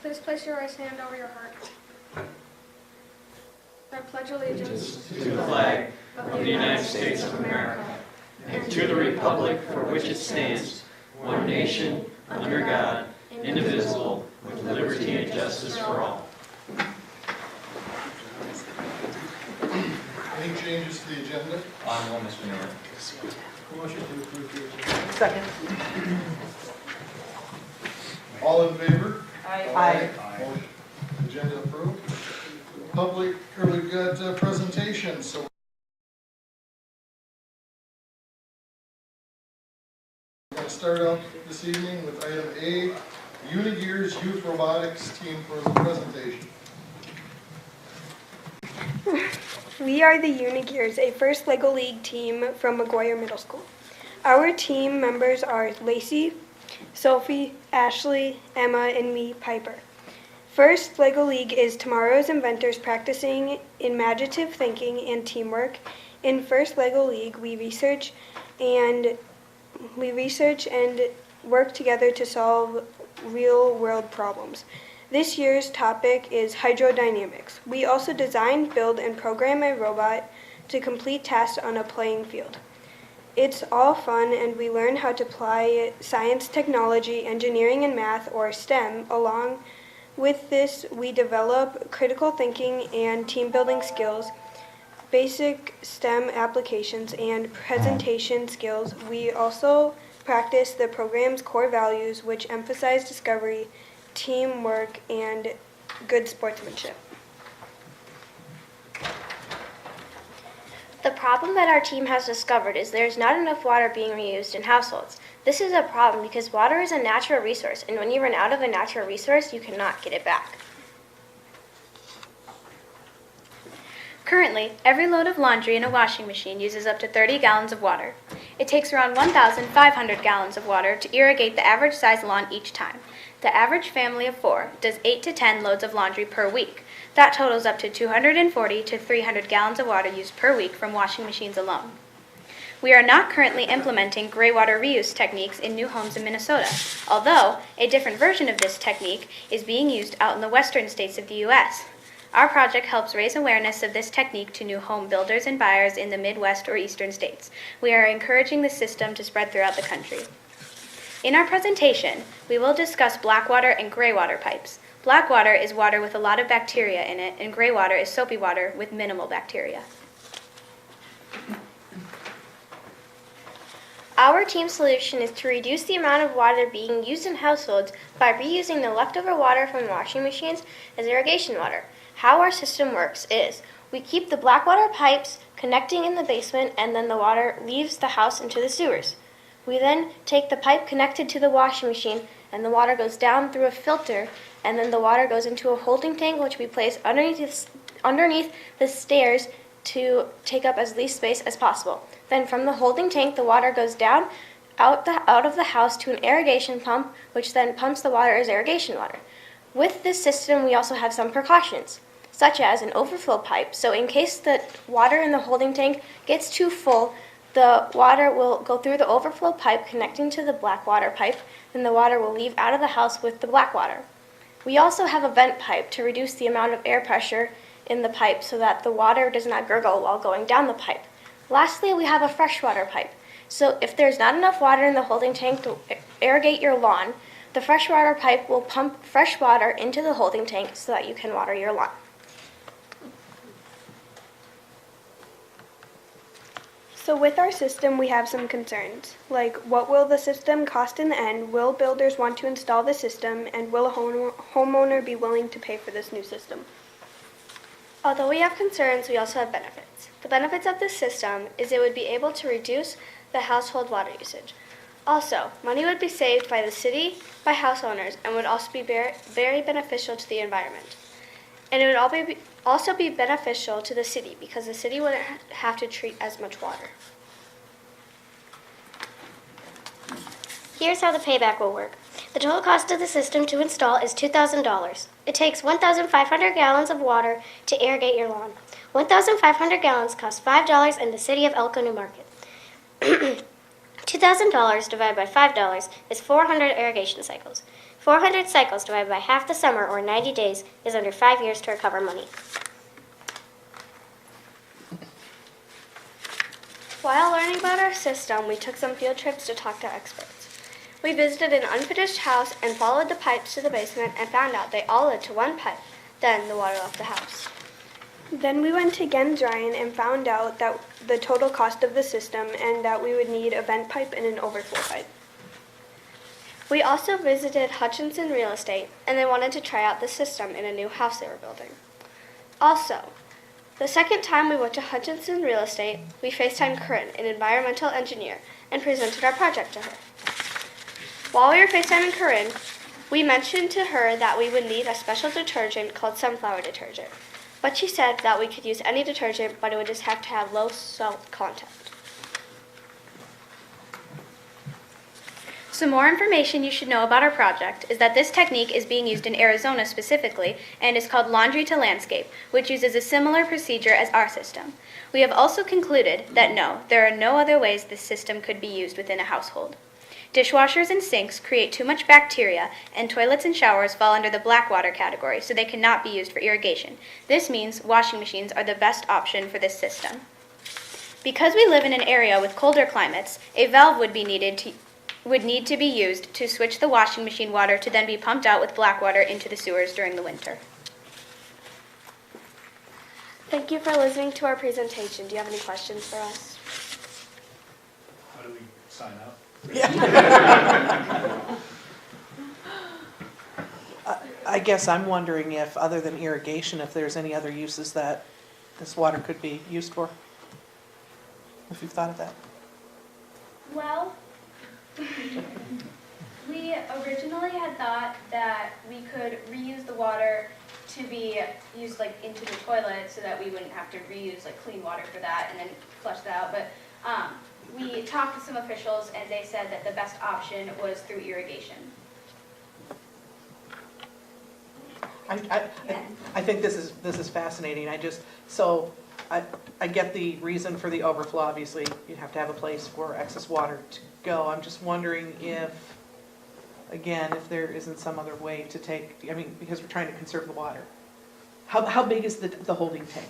Please place your right hand over your heart. I pledge allegiance to the flag of the United States of America and to the republic for which it stands, one nation, under God, indivisible, with liberty and justice for all. Any changes to the agenda? On one, Mr. Mayor. Motion to approve the agenda. Second. All in favor? Aye. Motion. Agenda approved. Public, or we've got presentations, so we're going to start out this evening with item A, Unigear's Youth Robotics Team for the presentation. We are the Unigears, a first LEGO League team from McGuire Middle School. Our team members are Lacey, Sophie, Ashley, Emma, and me, Piper. First LEGO League is tomorrow's inventors practicing imaginative thinking and teamwork. In First LEGO League, we research and work together to solve real-world problems. This year's topic is hydrodynamics. We also design, build, and program a robot to complete tasks on a playing field. It's all fun, and we learn how to apply science, technology, engineering, and math, or STEM. Along with this, we develop critical thinking and team-building skills, basic STEM applications, and presentation skills. We also practice the program's core values, which emphasize discovery, teamwork, and good sportsmanship. The problem that our team has discovered is there is not enough water being reused in households. This is a problem because water is a natural resource, and when you run out of a natural resource, you cannot get it back. Currently, every load of laundry in a washing machine uses up to 30 gallons of water. It takes around 1,500 gallons of water to irrigate the average size lawn each time. The average family of 4 does 8 to 10 loads of laundry per week. That totals up to 240 to 300 gallons of water used per week from washing machines alone. We are not currently implementing gray water reuse techniques in new homes in Minnesota, although a different version of this technique is being used out in the western states of the U.S. Our project helps raise awareness of this technique to new home builders and buyers in the Midwest or eastern states. We are encouraging the system to spread throughout the country. In our presentation, we will discuss black water and gray water pipes. Black water is water with a lot of bacteria in it, and gray water is soapy water with minimal bacteria. Our team's solution is to reduce the amount of water being used in households by reusing the leftover water from washing machines as irrigation water. How our system works is we keep the black water pipes connecting in the basement, and then the water leaves the house into the sewers. We then take the pipe connected to the washing machine, and the water goes down through a filter, and then the water goes into a holding tank, which we place underneath the stairs to take up as least space as possible. Then from the holding tank, the water goes down out of the house to an irrigation pump, which then pumps the water as irrigation water. With this system, we also have some precautions, such as an overflow pipe. So in case the water in the holding tank gets too full, the water will go through the overflow pipe connecting to the black water pipe, then the water will leave out of the house with the black water. We also have a vent pipe to reduce the amount of air pressure in the pipe so that the water does not gurgle while going down the pipe. Lastly, we have a freshwater pipe. So if there's not enough water in the holding tank to irrigate your lawn, the freshwater pipe will pump fresh water into the holding tank so that you can water your lawn. So with our system, we have some concerns, like what will the system cost in the end? Will builders want to install the system? And will a homeowner be willing to pay for this new system? Although we have concerns, we also have benefits. The benefits of this system is it would be able to reduce the household water usage. Also, money would be saved by the city, by house owners, and would also be very beneficial to the environment. And it would also be beneficial to the city because the city wouldn't have to treat as much water. Here's how the payback will work. The total cost of the system to install is $2,000. It takes 1,500 gallons of water to irrigate your lawn. 1,500 gallons costs $5 in the city of Elko, New Market. $2,000 divided by $5 is 400 irrigation cycles. 400 cycles divided by half the summer, or 90 days, is under 5 years to recover money. While learning about our system, we took some field trips to talk to experts. We visited an unfinished house and followed the pipes to the basement and found out they all led to one pipe. Then the water left the house. Then we went to Gens Ryan and found out that the total cost of the system and that we would need a vent pipe and an overflow pipe. We also visited Hutchinson Real Estate and they wanted to try out the system in a new house they were building. Also, the second time we went to Hutchinson Real Estate, we FaceTimed Corinne, an environmental engineer, and presented our project to her. While we were FaceTiming Corinne, we mentioned to her that we would need a special detergent called sunflower detergent. But she said that we could use any detergent, but it would just have to have low salt content. Some more information you should know about our project is that this technique is being used in Arizona specifically and is called laundry to landscape, which uses a similar procedure as our system. We have also concluded that no, there are no other ways this system could be used within a household. Dishwashers and sinks create too much bacteria, and toilets and showers fall under the black water category, so they cannot be used for irrigation. This means washing machines are the best option for this system. Because we live in an area with colder climates, a valve would need to be used to switch the washing machine water to then be pumped out with black water into the sewers during the winter. Thank you for listening to our presentation. Do you have any questions for us? How do we sign up? I guess I'm wondering if, other than irrigation, if there's any other uses that this water could be used for? If you've thought of that. Well, we originally had thought that we could reuse the water to be used like into the toilet so that we wouldn't have to reuse like clean water for that and then flush that out. But we talked to some officials and they said that the best option was through irrigation. I think this is fascinating. I get the reason for the overflow. Obviously, you have to have a place for excess water to go. I'm just wondering if, again, if there isn't some other way to take, because we're trying to conserve the water. How big is the holding tank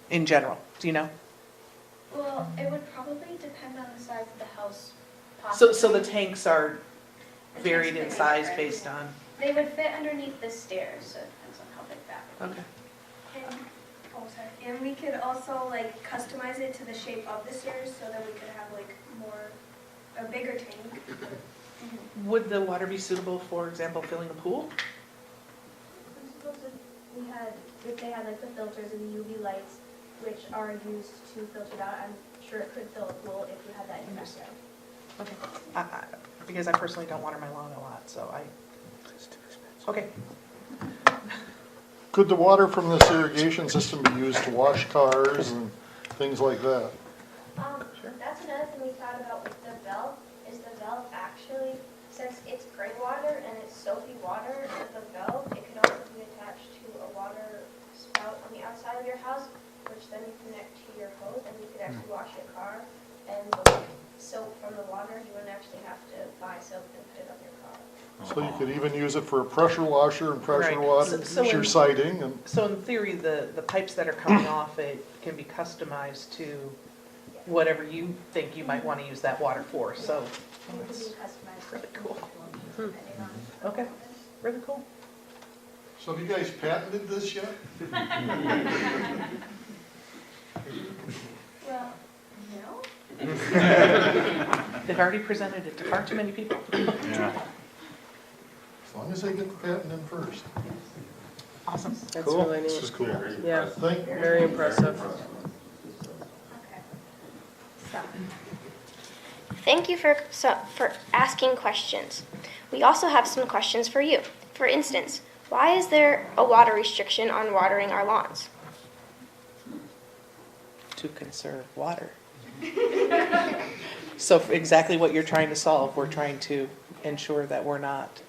in general? Do you know? Well, it would probably depend on the size of the house. So the tanks are varied in size based on. They would fit underneath the stairs, so it depends on how big that would be. Okay. And we could also customize it to the shape of the stairs so that we could have a bigger tank. Would the water be suitable, for example, filling a pool? If they had the filters and the UV lights, which are used to filter it out, I'm sure it could fill a pool if you had that in your backyard. Okay. Because I personally don't water my lawn a lot, so okay. Could the water from this irrigation system be used to wash cars and things like that? That's another thing we thought about with the valve, is the valve actually, since it's gray water and it's soapy water, with the valve, it could also be attached to a water spout on the outside of your house, which then you connect to your hose and you could actually wash your car. And the soap from the water, you wouldn't actually have to buy soap and put it on your car. So you could even use it for a pressure washer and pressure Right. water, So your in- siding and. So in theory, the pipes that are coming off it can be customized to whatever you think you might want to use that water for, so It could be that's customized. really cool. Depending on. Okay, really cool. So have you guys patented this yet? Well, no. They've already presented it to far too many people. Yeah. As long as they get the patent in first. Awesome. That's really This neat. is cool. Yeah, Thank you. very impressive. Thank you for asking questions. We also have some questions for you. For instance, why is there a water restriction on watering our lawns? To conserve water. So exactly what you're trying to solve, we're trying to ensure that we're not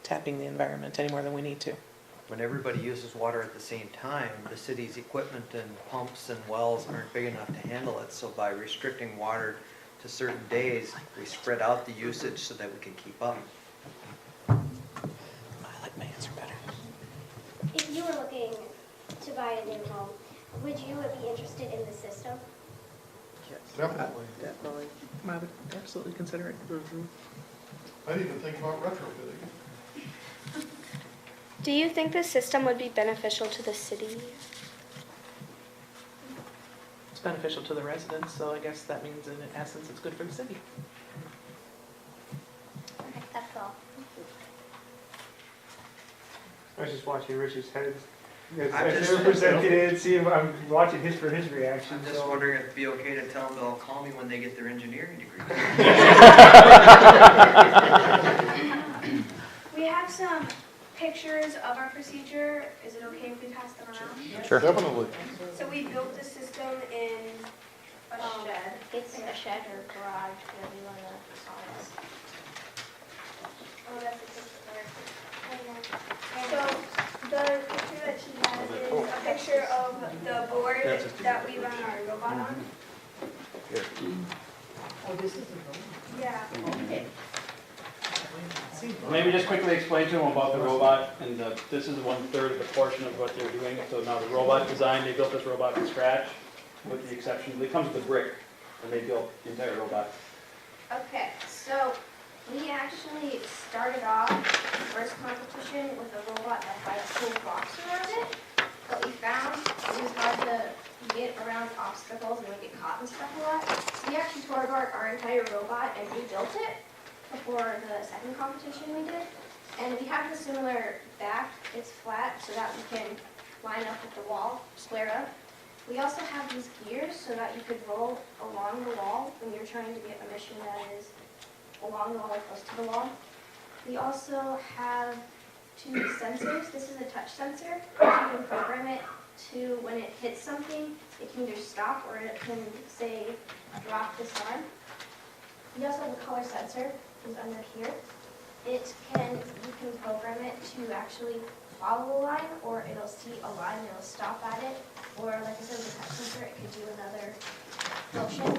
tapping the environment any more than we need to. When everybody uses water at the same time, the city's equipment and pumps and wells aren't big enough to handle it. So by restricting water to certain days, we spread out the usage so that we can keep up. looking to buy a new home, would you be interested in the system? Definitely. Definitely. I would absolutely consider it. I'd even think about retrofitting. Do you think the system would be beneficial to the city? It's beneficial to the residents, so I guess that means in essence it's good for the city. Okay, that's all. I was just watching Rich's head. As I'm they just- were presenting it, see if I'm watching his reaction. I'm just so- wondering if it'd be okay to tell them they'll call me when they get their engineering degree. We have some pictures of our procedure. Is it okay if we pass them around? Sure. Definitely. So we built the system in A shed. It's like a shed or garage, whatever you want to call it. Oh, that's a picture. So the picture that she has is a picture of the board that we run our robot on. Yeah. Maybe just quickly explain to them about the robot, and this is 1/3 of the portion of what they're doing. So now the robot design, they built this robot from scratch, with the exception, it comes with a brick, and they built the entire robot. Okay, so we actually started off the first competition with a robot that had a full box around it. But we found it was hard to get around obstacles and we get caught and stuff a lot. So we actually tore apart our entire robot and rebuilt it before the second competition we did. And we have a similar back, it's flat so that we can line up with the wall, square up. We also have these gears so that you could roll along the wall when you're trying to get a mission that is along the wall or close to the wall. We also have 2 sensors. This is a touch sensor. You can program it to, when it hits something, it can either stop or it can say, drop this arm. We also have a color sensor, which is under here. You can program it to actually follow a line, or it'll see a line and it'll stop at it. Or like I said, with the touch sensor, it could do another motion.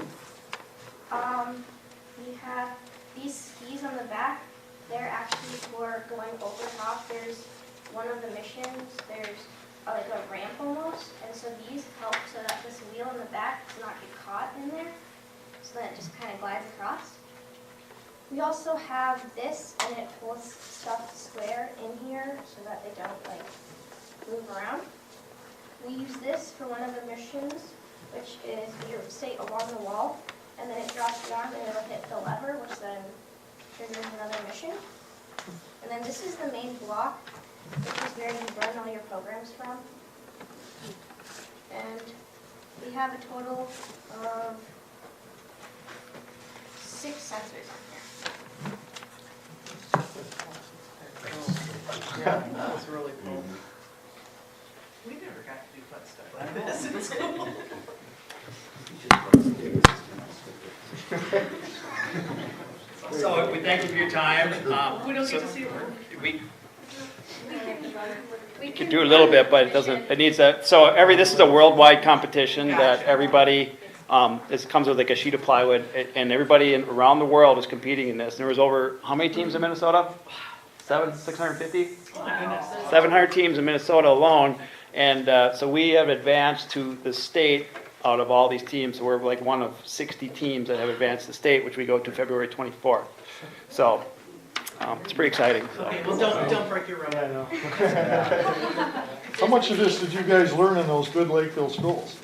We have these skis on the back. They're actually for going over top. There's one of the missions, there's like a ramp almost, and so these help so that this wheel in the back does not get caught in there, so that it just kind of glides across. We also have this, and it holds stuff square in here so that they don't like move around. We use this for one of the missions, which is you stay along the wall, and then it drops down and it'll hit the lever, which then triggers another mission. And then this is the main block, which is where you run all your programs from. And we have a total of 6 sensors on here. Yeah, that was really cool. We never got to do fun stuff like this in school. So we thank you for your time. We don't get to see it work. We could do a little bit, but it doesn't, it needs a, so this is a worldwide competition that everybody, this comes with like a sheet of plywood, and everybody around the world is competing in this. And there was over, how many teams in Minnesota? 650? 700 teams in Minnesota alone. And so we have advanced to the state out of all these teams. So we're like one of 60 teams that have advanced to state, which we go to February 24th. So it's pretty exciting. So. Okay, well, don't break your rule. Yeah, I know. How much of this did you guys learn in those good Lakeville schools?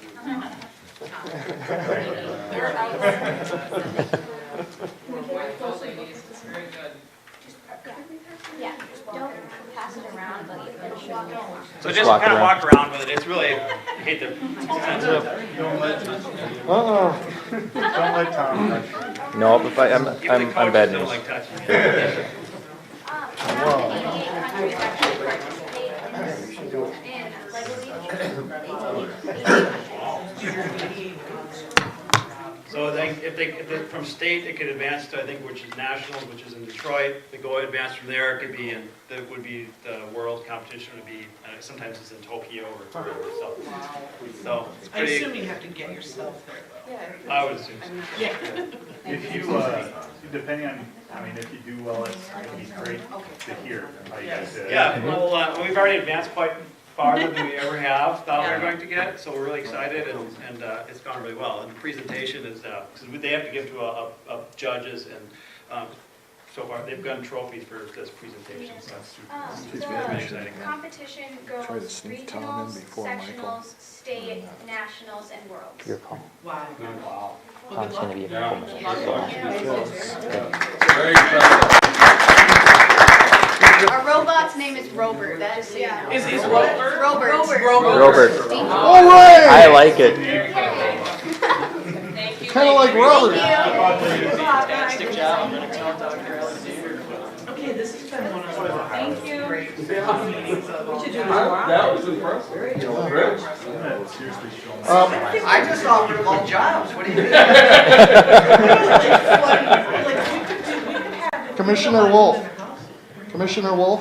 Yeah, don't pass it around, but you can walk it along. So just kind of walk around with it. It's really, I hate to. Don't let Tom touch you. No, if I'm bad Don't news. like touching. Wow. 88 countries actually participate in this, and like, So if they from state, it could advance to, I think, which is nationals, which is in Detroit. They go advance from there, it could be in, that would be the world competition would be, sometimes it's in Tokyo or wherever, so it's I pretty, assume you have to get yourself there, though. I would assume so. Yeah. If you, depending on, I mean, if you do well, it's going to be great to hear how you guys did. Yeah, well, we've already advanced quite farther than we ever have thought we were going to get, so we're really excited, and it's gone really well. And the presentation is, because they have to give to judges, and so far they've gotten trophies for this presentation, so it's really exciting. Competition goes regionals, sectionals, state, nationals, and worlds. Your call. Wow. Wow. Tom's gonna be a performance. Very excited. Our robot's name is Robert, just so you know. Is Robert? Robert. Robert. All right. I like it. Kind of like Robert. Fantastic job. I'm going to tell Dr. Alexander. Okay, this has been one of the great meetings of all time. That was impressive. I just offered them all jobs. What do you mean? Commissioner Wolf. Commissioner Wolf?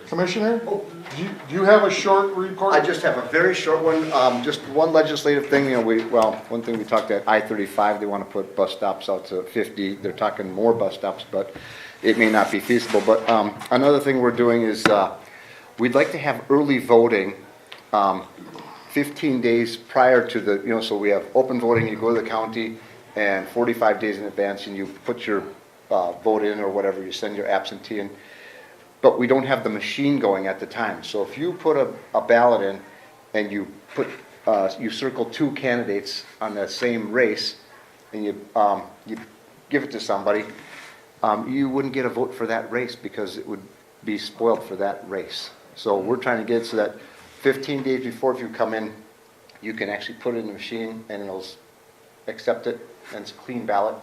Commissioner, do you have a short report? I just have a very short one, just one legislative thing, one thing we talked at I-35, they want to put bus stops out to 50, they're talking more bus stops, but it may not be feasible, but another thing we're doing is, we'd like to have early voting 15 days prior to the, so we have open voting, you go to the county, and 45 days in advance, and you put your vote in or whatever, you send your absentee in. But we don't have the machine going at the time. So if you put a ballot in and you circle 2 candidates on the same race and you give it to somebody, you wouldn't get a vote for that race because it would be spoiled for that race. So we're trying to get it so that 15 days before, if you come in, you can actually put it in the machine and it'll accept it, and it's a clean ballot,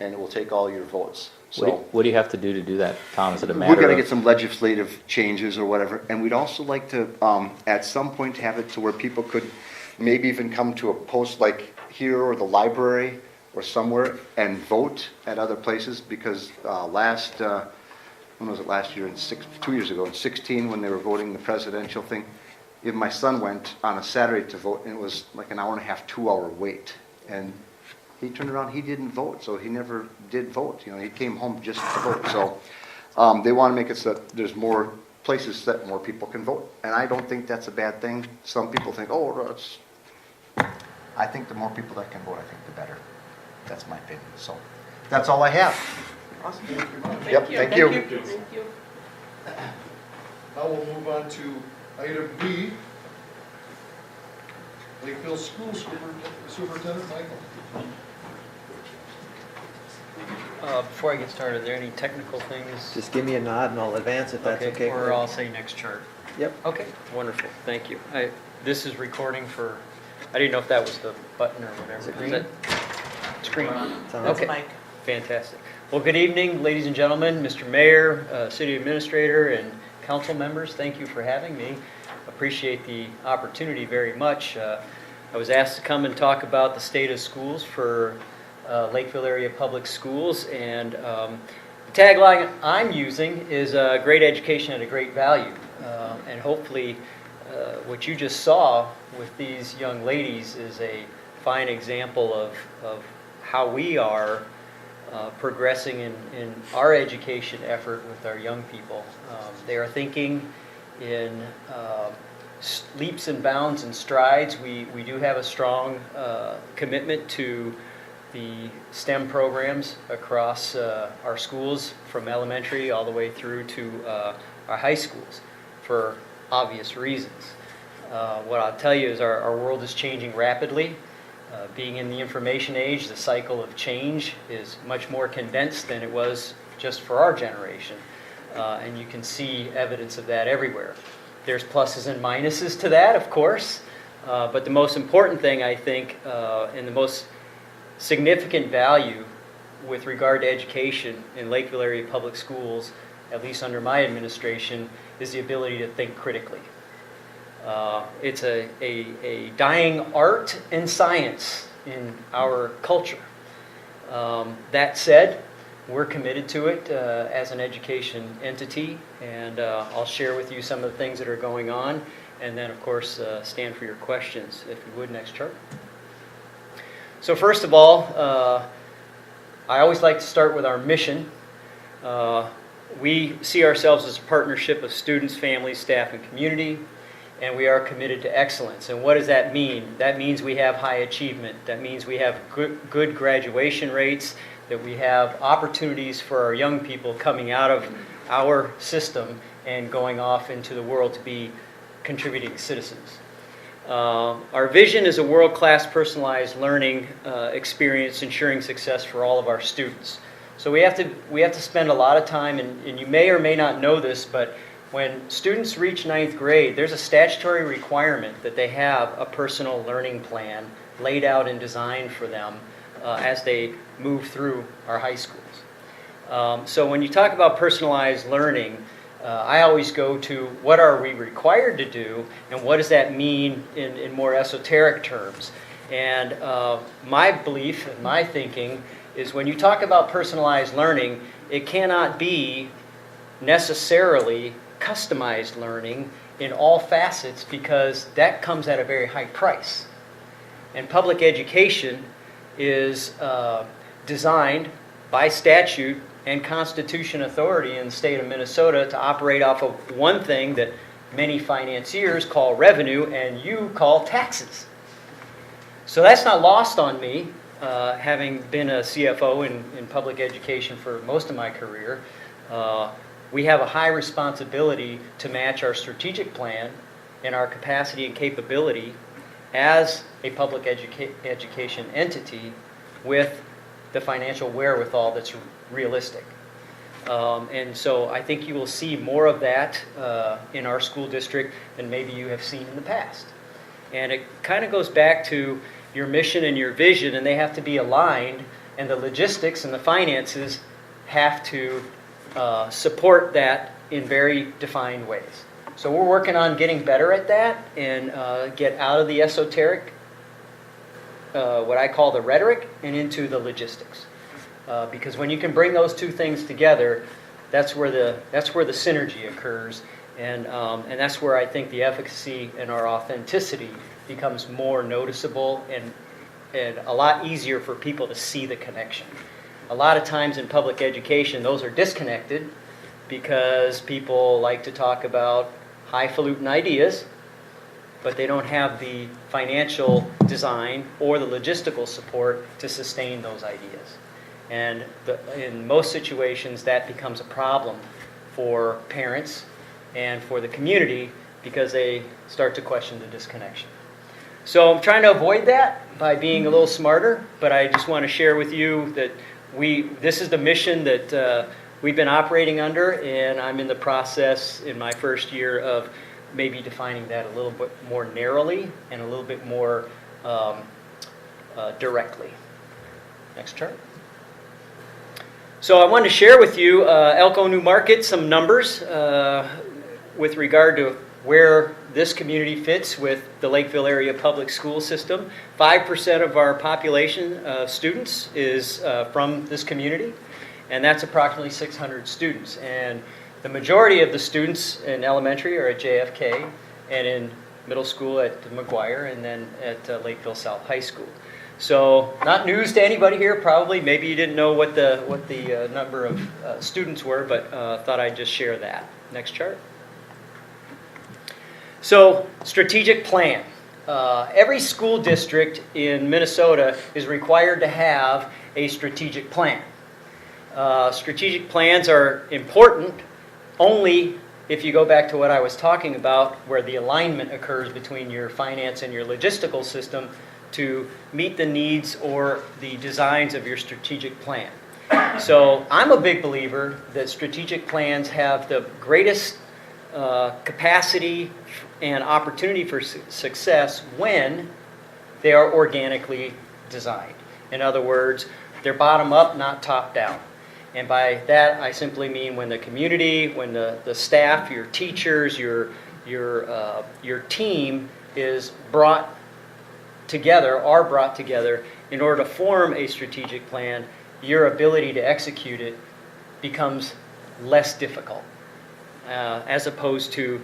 and it will take all your votes. So What do you have to do that, Tom? Is it a we're matter going to of? get some legislative changes or whatever, and we'd also like to, at some point, have it to where people could maybe even come to a post like here or the library or somewhere and vote at other places, because when was it last year? 2 years ago, in 2016, when they were voting the presidential thing, even my son went on a Saturday to vote, and it was like an hour and a half, 2-hour wait. And he turned around, he didn't vote, so he never did vote. He came home just to vote. So they want to make it so that there's more places that more people can vote. And I don't think that's a bad thing. Some people think, I think the more people that can vote, I think the better. That's my opinion. So that's all I have. Awesome. Yep, thank you. Now we'll move on to item B. Lakeville School Superintendent Michael. Before I get started, are there any technical things? Just give me a nod and I'll advance if that's okay. Or I'll say next chart. Yep. Okay, wonderful, thank you. This is recording for, I didn't know if that was the button or whatever. Is it green? Screen. It's on. That's Okay. Mike. Fantastic. Well, good evening, ladies and gentlemen, Mr. Mayor, City Administrator, and council members. Thank you for having me. Appreciate the opportunity very much. I was asked to come and talk about the state of schools for Lakeville Area Public Schools, and the tagline I'm using is great education at a great value. And hopefully what you just saw with these young ladies is a fine example of how we are progressing in our education effort with our young people. They are thinking in leaps and bounds and strides. We do have a strong commitment to the STEM programs across our schools, from elementary all the way through to our high schools, for obvious reasons. What I'll tell you is our world is changing rapidly. Being in the information age, the cycle of change is much more condensed than it was just for our generation. And you can see evidence of that everywhere. There's pluses and minuses to that, of course, but the most important thing, I think, and the most significant value with regard to education in Lakeville Area Public Schools, at least under my administration, is the ability to think critically. It's a dying art and science in our culture. That said, we're committed to it as an education entity, and I'll share with you some of the things that are going on, and then, of course, stand for your questions, if you would. Next chart. So first of all, I always like to start with our mission. we see ourselves as a partnership of students, families, staff, and community, and we are committed to excellence. And what does that mean? That means we have high achievement. That means we have good graduation rates, that we have opportunities for our young people coming out of our system and going off into the world to be contributing citizens. Our vision is a world-class personalized learning experience ensuring success for all of our students. So we have to spend a lot of time, and you may or may not know this, but when students reach 9th grade, there's a statutory requirement that they have a personal learning plan laid out and designed for them as they move through our high schools. So when you talk about personalized learning, I always go to what are we required to do and what does that mean in more esoteric terms. And my belief and my thinking is when you talk about personalized learning, it cannot be necessarily customized learning in all facets because that comes at a very high price. And public education is designed by statute and Constitution authority in the state of Minnesota to operate off of one thing that many financiers call revenue and you call taxes. So that's not lost on me, having been a CFO in public education for most of my career. We have a high responsibility to match our strategic plan and our capacity and capability as a public education entity with the financial wherewithal that's realistic. And so I think you will see more of that in our school district than maybe you have seen in the past. And it kind of goes back to your mission and your vision, and they have to be aligned, and the logistics and the finances have to support that in very defined ways. So we're working on getting better at that and get out of the esoteric, what I call the rhetoric, and into the logistics. Because when you can bring those two things together, that's where the synergy occurs, and that's where I think the efficacy and our authenticity becomes more noticeable and a lot easier for people to see the connection. A lot of times in public education, those are disconnected because people like to talk about highfalutin ideas, but they don't have the financial design or the logistical support to sustain those ideas. And in most situations, that becomes a problem for parents and for the community because they start to question the disconnection. So I'm trying to avoid that by being a little smarter, but I just want to share with you that this is the mission that we've been operating under, and I'm in the process in my first year of maybe defining that a little bit more narrowly and a little bit more directly. Next chart. So I wanted to share with you Elko New Market, some numbers with regard to where this community fits with the Lakeville area public school system. 5% of our population students is from this community, and that's approximately 600 students. And the majority of the students in elementary are at JFK, and in middle school at McGuire, and then at Lakeville South High School. So not news to anybody here, probably. Maybe you didn't know what the number of students were, but thought I'd just share that. Next chart. So strategic plan. Every school district in Minnesota is required to have a strategic plan. Strategic plans are important only if you go back to what I was talking about, where the alignment occurs between your finance and your logistical system to meet the needs or the designs of your strategic plan. So I'm a big believer that strategic plans have the greatest capacity and opportunity for success when they are organically designed. In other words, they're bottom up, not top down. And by that, I simply mean when the community, when the staff, your teachers, your team is brought together in order to form a strategic plan, your ability to execute it becomes less difficult, as opposed to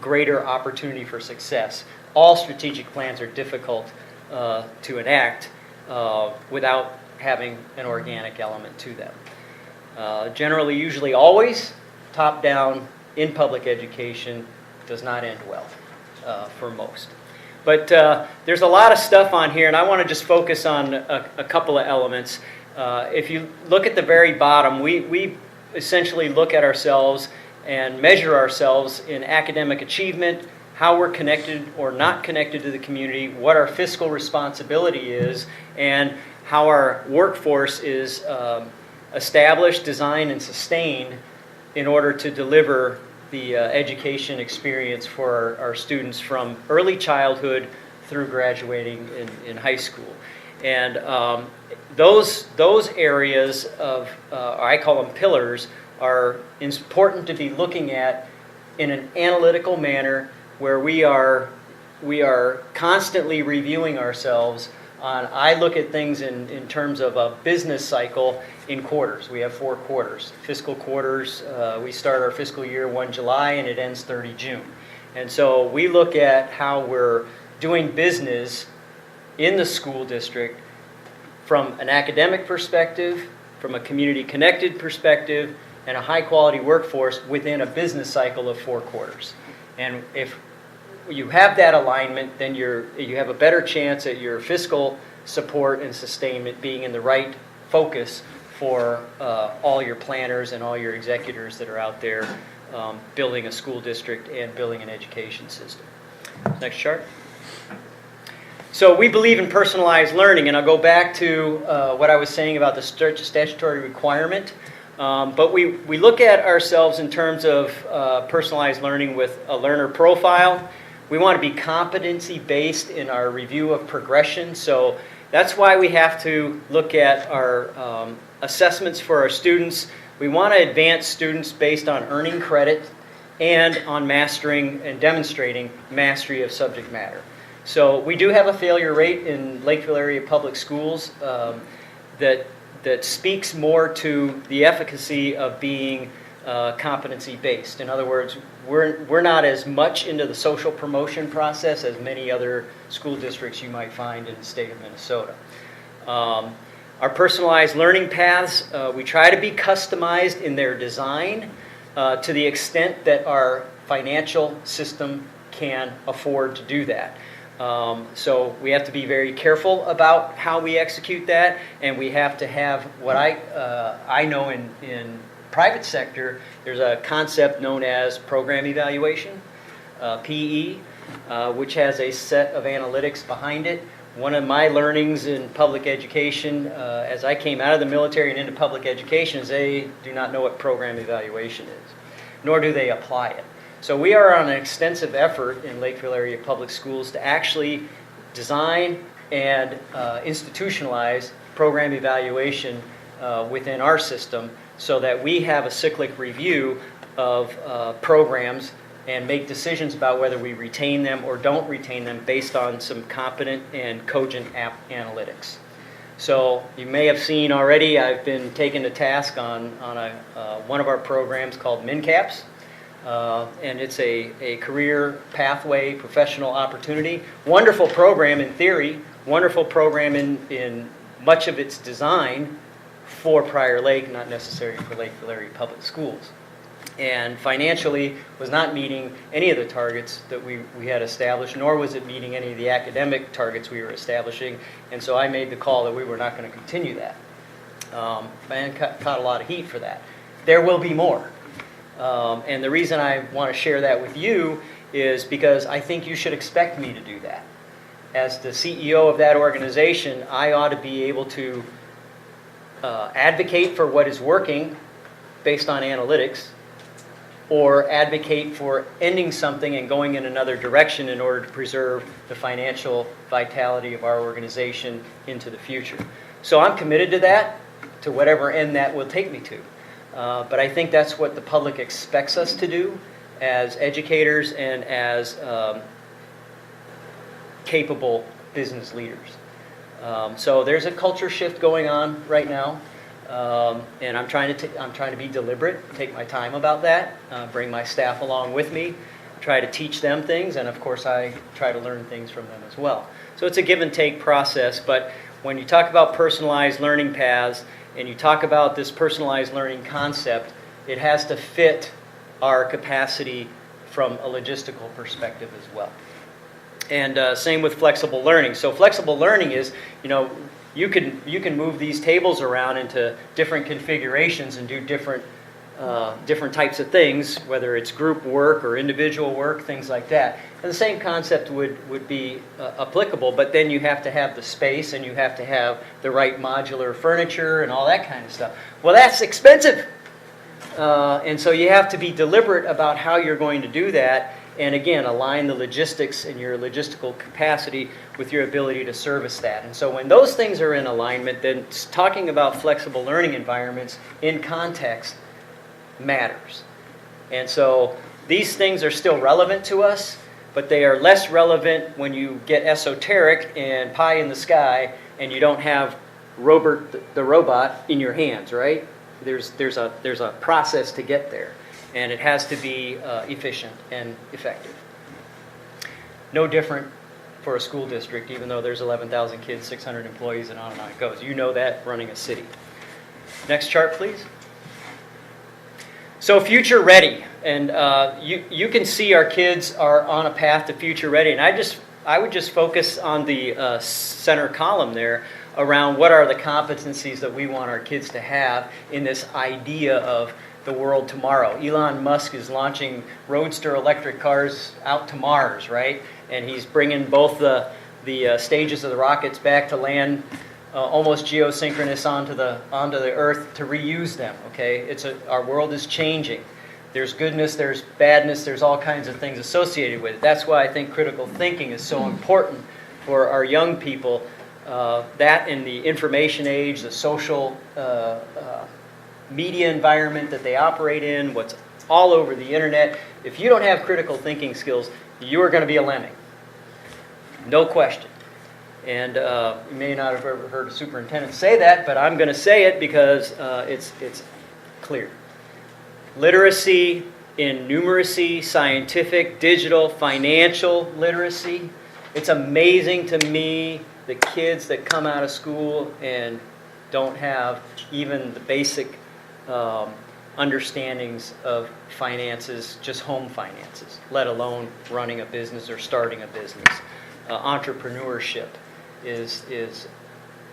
greater opportunity for success. All strategic plans are difficult to enact without having an organic element to them. Generally, usually always, top-down in public education does not end well for most. But there's a lot of stuff on here, and I want to just focus on a couple of elements. If you look at the very bottom, we essentially look at ourselves and measure ourselves in academic achievement, how we're connected or not connected to the community, what our fiscal responsibility is, and how our workforce is established, designed, and sustained in order to deliver the education experience for our students from early childhood through graduating in high school. And those areas of, I call them pillars, are important to be looking at in an analytical manner where we are constantly reviewing ourselves on, I look at things in terms of a business cycle in quarters. We have 4 quarters. Fiscal quarters, we start our fiscal year 1 July and it ends 30 June. And so we look at how we're doing business in the school district from an academic perspective, from a community connected perspective, and a high quality workforce within a business cycle of 4 quarters. And if you have that alignment, then you have a better chance at your fiscal support and sustainment being in the right focus for all your planners and all your executors that are out there building a school district and building an education system. Next chart. So we believe in personalized learning, and I'll go back to what I was saying about the statutory requirement. But we look at ourselves in terms of personalized learning with a learner profile. We want to be competency-based in our review of progression. So that's why we have to look at our assessments for our students. We want to advance students based on earning credit and on mastering and demonstrating mastery of subject matter. So we do have a failure rate in Lakeville area public schools that speaks more to the efficacy of being competency-based. In other words, we're not as much into the social promotion process as many other school districts you might find in the state of Minnesota. Our personalized learning paths, we try to be customized in their design to the extent that our financial system can afford to do that. So we have to be very careful about how we execute that, and we have to have what I know in private sector, there's a concept known as program evaluation, PE, which has a set of analytics behind it. One of my learnings in public education, as I came out of the military and into public education, is they do not know what program evaluation is, nor do they apply it. So we are on an extensive effort in Lakeville area public schools to actually design and institutionalize program evaluation within our system so that we have a cyclic review of programs and make decisions about whether we retain them or don't retain them based on some competent and cogent analytics. So you may have seen already, I've been taken to task on one of our programs called MinCaps. And it's a career pathway, professional opportunity. Wonderful program in theory, wonderful program in much of its design for Prior Lake, not necessarily for Lakeville area public schools. And financially was not meeting any of the targets that we had established, nor was it meeting any of the academic targets we were establishing. And so I made the call that we were not going to continue that. And caught a lot of heat for that. There will be more. And the reason I want to share that with you is because I think you should expect me to do that. As the CEO of that organization, I ought to be able to advocate for what is working based on analytics, or advocate for ending something and going in another direction in order to preserve the financial vitality of our organization into the future. So I'm committed to that, to whatever end that will take me to. But I think that's what the public expects us to do as educators and as capable business leaders. So there's a culture shift going on right now, and I'm trying to be deliberate, take my time about that, bring my staff along with me, try to teach them things, and of course I try to learn things from them as well. So it's a give and take process, but when you talk about personalized learning paths, and you talk about this personalized learning concept, it has to fit our capacity from a logistical perspective as well. And same with flexible learning. So flexible learning is, you can move these tables around into different configurations and do different types of things, whether it's group work or individual work, things like that. And the same concept would be applicable, but then you have to have the space and you have to have the right modular furniture and all that kind of stuff. Well, that's expensive. And so you have to be deliberate about how you're going to do that, and again, align the logistics and your logistical capacity with your ability to service that. And so when those things are in alignment, then talking about flexible learning environments in context matters. And so these things are still relevant to us, but they are less relevant when you get esoteric and pie in the sky and you don't have Robert the robot in your hands, right? There's a process to get there, and it has to be efficient and effective. No different for a school district, even though there's 11,000 kids, 600 employees, and on it goes. You know that running a city. Next chart, please. So future ready, and you can see our kids are on a path to future ready, and I would just focus on the center column there around what are the competencies that we want our kids to have in this idea of the world tomorrow. Elon Musk is launching roadster electric cars out to Mars, right? And he's bringing both the stages of the rockets back to land, almost geosynchronous onto the Earth to reuse them. Okay, our world is changing. There's goodness, there's badness, there's all kinds of things associated with it. That's why I think critical thinking is so important for our young people. That in the information age, the social media environment that they operate in, what's all over the internet. If you don't have critical thinking skills, you are going to be a lemming. No question. And you may not have ever heard a superintendent say that, but I'm going to say it because it's clear. Literacy in numeracy, scientific, digital, financial literacy. It's amazing to me the kids that come out of school and don't have even the basic understandings of finances, just home finances, let alone running a business or starting a business. Entrepreneurship is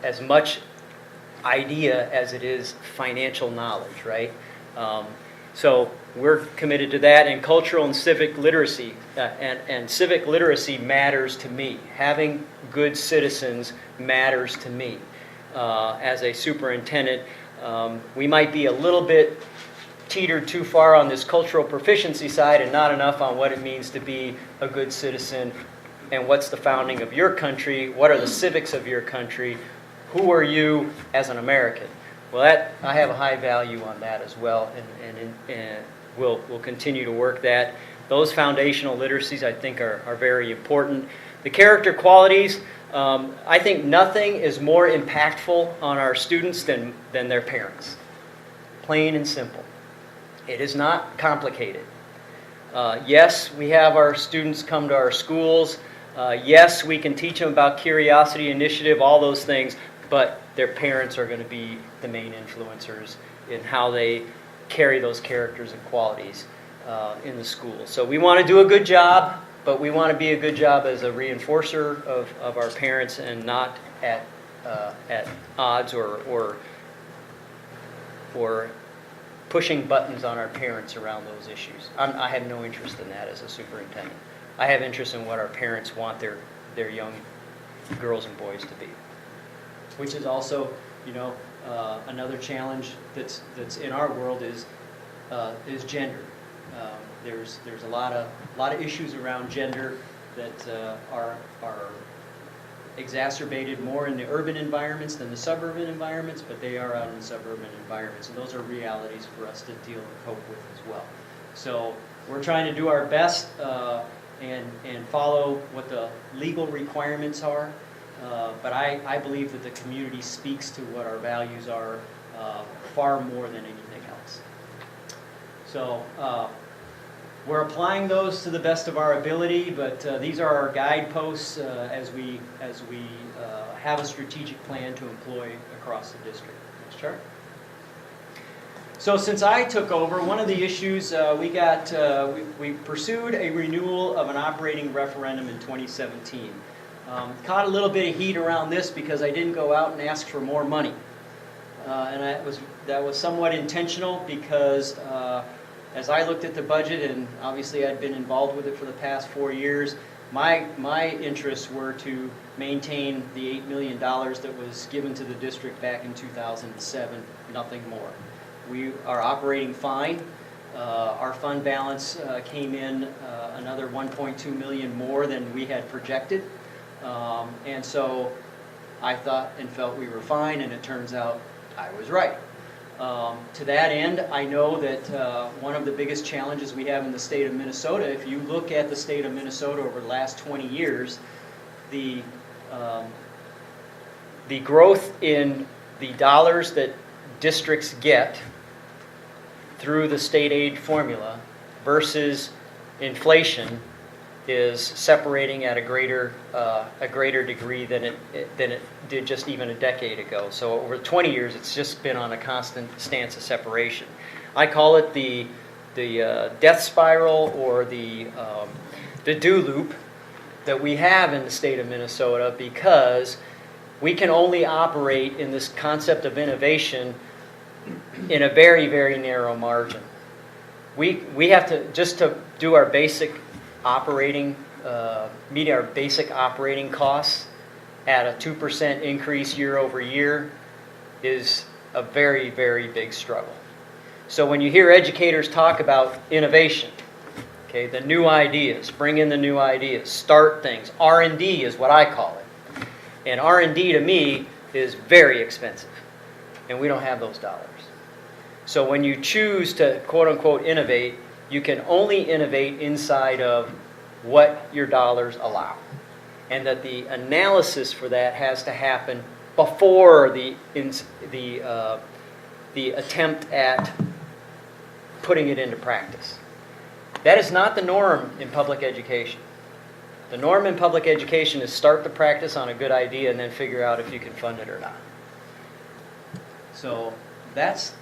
as much idea as it is financial knowledge, right? So we're committed to that, and cultural and civic literacy. And civic literacy matters to me. Having good citizens matters to me. As a superintendent, we might be a little bit teetered too far on this cultural proficiency side and not enough on what it means to be a good citizen and what's the founding of your country, what are the civics of your country, who are you as an American. Well, I have a high value on that as well, and we'll continue to work that. Those foundational literacies, I think, are very important. The character qualities, I think nothing is more impactful on our students than their parents. Plain and simple. It is not complicated. Yes, we have our students come to our schools. Yes, we can teach them about curiosity, initiative, all those things, but their parents are going to be the main influencers in how they carry those characters and qualities in the school. So we want to do a good job, but we want to be a good job as a reinforcer of our parents and not at odds or pushing buttons on our parents around those issues. I have no interest in that as a superintendent. I have interest in what our parents want their young girls and boys to be. Which is also, another challenge that's in our world is gender. There's a lot of issues around gender that are exacerbated more in the urban environments than the suburban environments, but they are out in the suburban environments, and those are realities for us to deal and cope with as well. So we're trying to do our best and follow what the legal requirements are. But I believe that the community speaks to what our values are far more than anything else. So we're applying those to the best of our ability, but these are our guideposts as we have a strategic plan to employ across the district. Next chart. So since I took over, one of the issues we pursued a renewal of an operating referendum in 2017. Caught a little bit of heat around this because I didn't go out and ask for more money. And that was somewhat intentional because as I looked at the budget, and obviously I'd been involved with it for the past 4 years, my interests were to maintain the $8 million that was given to the district back in 2007, nothing more. We are operating fine. Our fund balance came in another 1.2 million more than we had projected. And so I thought and felt we were fine, and it turns out I was right. To that end, I know that one of the biggest challenges we have in the state of Minnesota, if you look at the state of Minnesota over the last 20 years, the growth in the dollars that districts get through the state aid formula versus inflation is separating at a greater degree than it did just even a decade ago. So over 20 years, it's just been on a constant stance of separation. I call it the death spiral, or the do loop that we have in the state of Minnesota, because we can only operate in this concept of innovation in a very, very narrow margin. We have to, just to do our basic operating, meet our basic operating costs at a 2% increase year over year is a very, very big struggle. So when you hear educators talk about innovation, okay, the new ideas, bring in the new ideas, start things, R&D is what I call it. And R&D to me is very expensive, and we don't have those dollars. So when you choose to quote-unquote innovate, you can only innovate inside of what your dollars allow. And that the analysis for that has to happen before the attempt at putting it into practice. That is not the norm in public education. The norm in public education is start the practice on a good idea and then figure out if you can fund it or not. So that's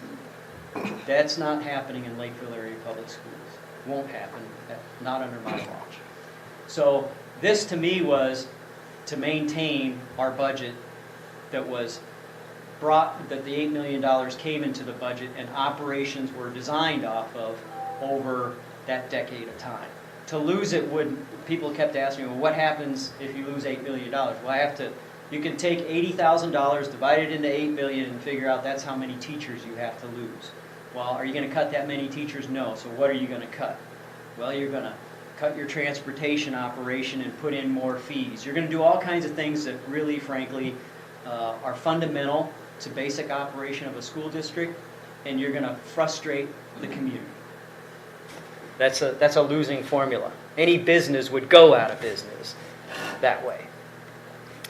not happening in Lakeville area public schools. Won't happen, not under my watch. So this to me was to maintain our budget that was that the $8 million came into the budget and operations were designed off of over that decade of time. To lose it people kept asking me, well, what happens if you lose $8 million? Well, you can take $80,000, divide it into $8 million, and figure out that's how many teachers you have to lose. Well, are you going to cut that many teachers? No. So what are you going to cut? Well, you're going to cut your transportation operation and put in more fees. You're going to do all kinds of things that really, frankly, are fundamental to basic operation of a school district, and you're going to frustrate the community. That's a losing formula. Any business would go out of business that way.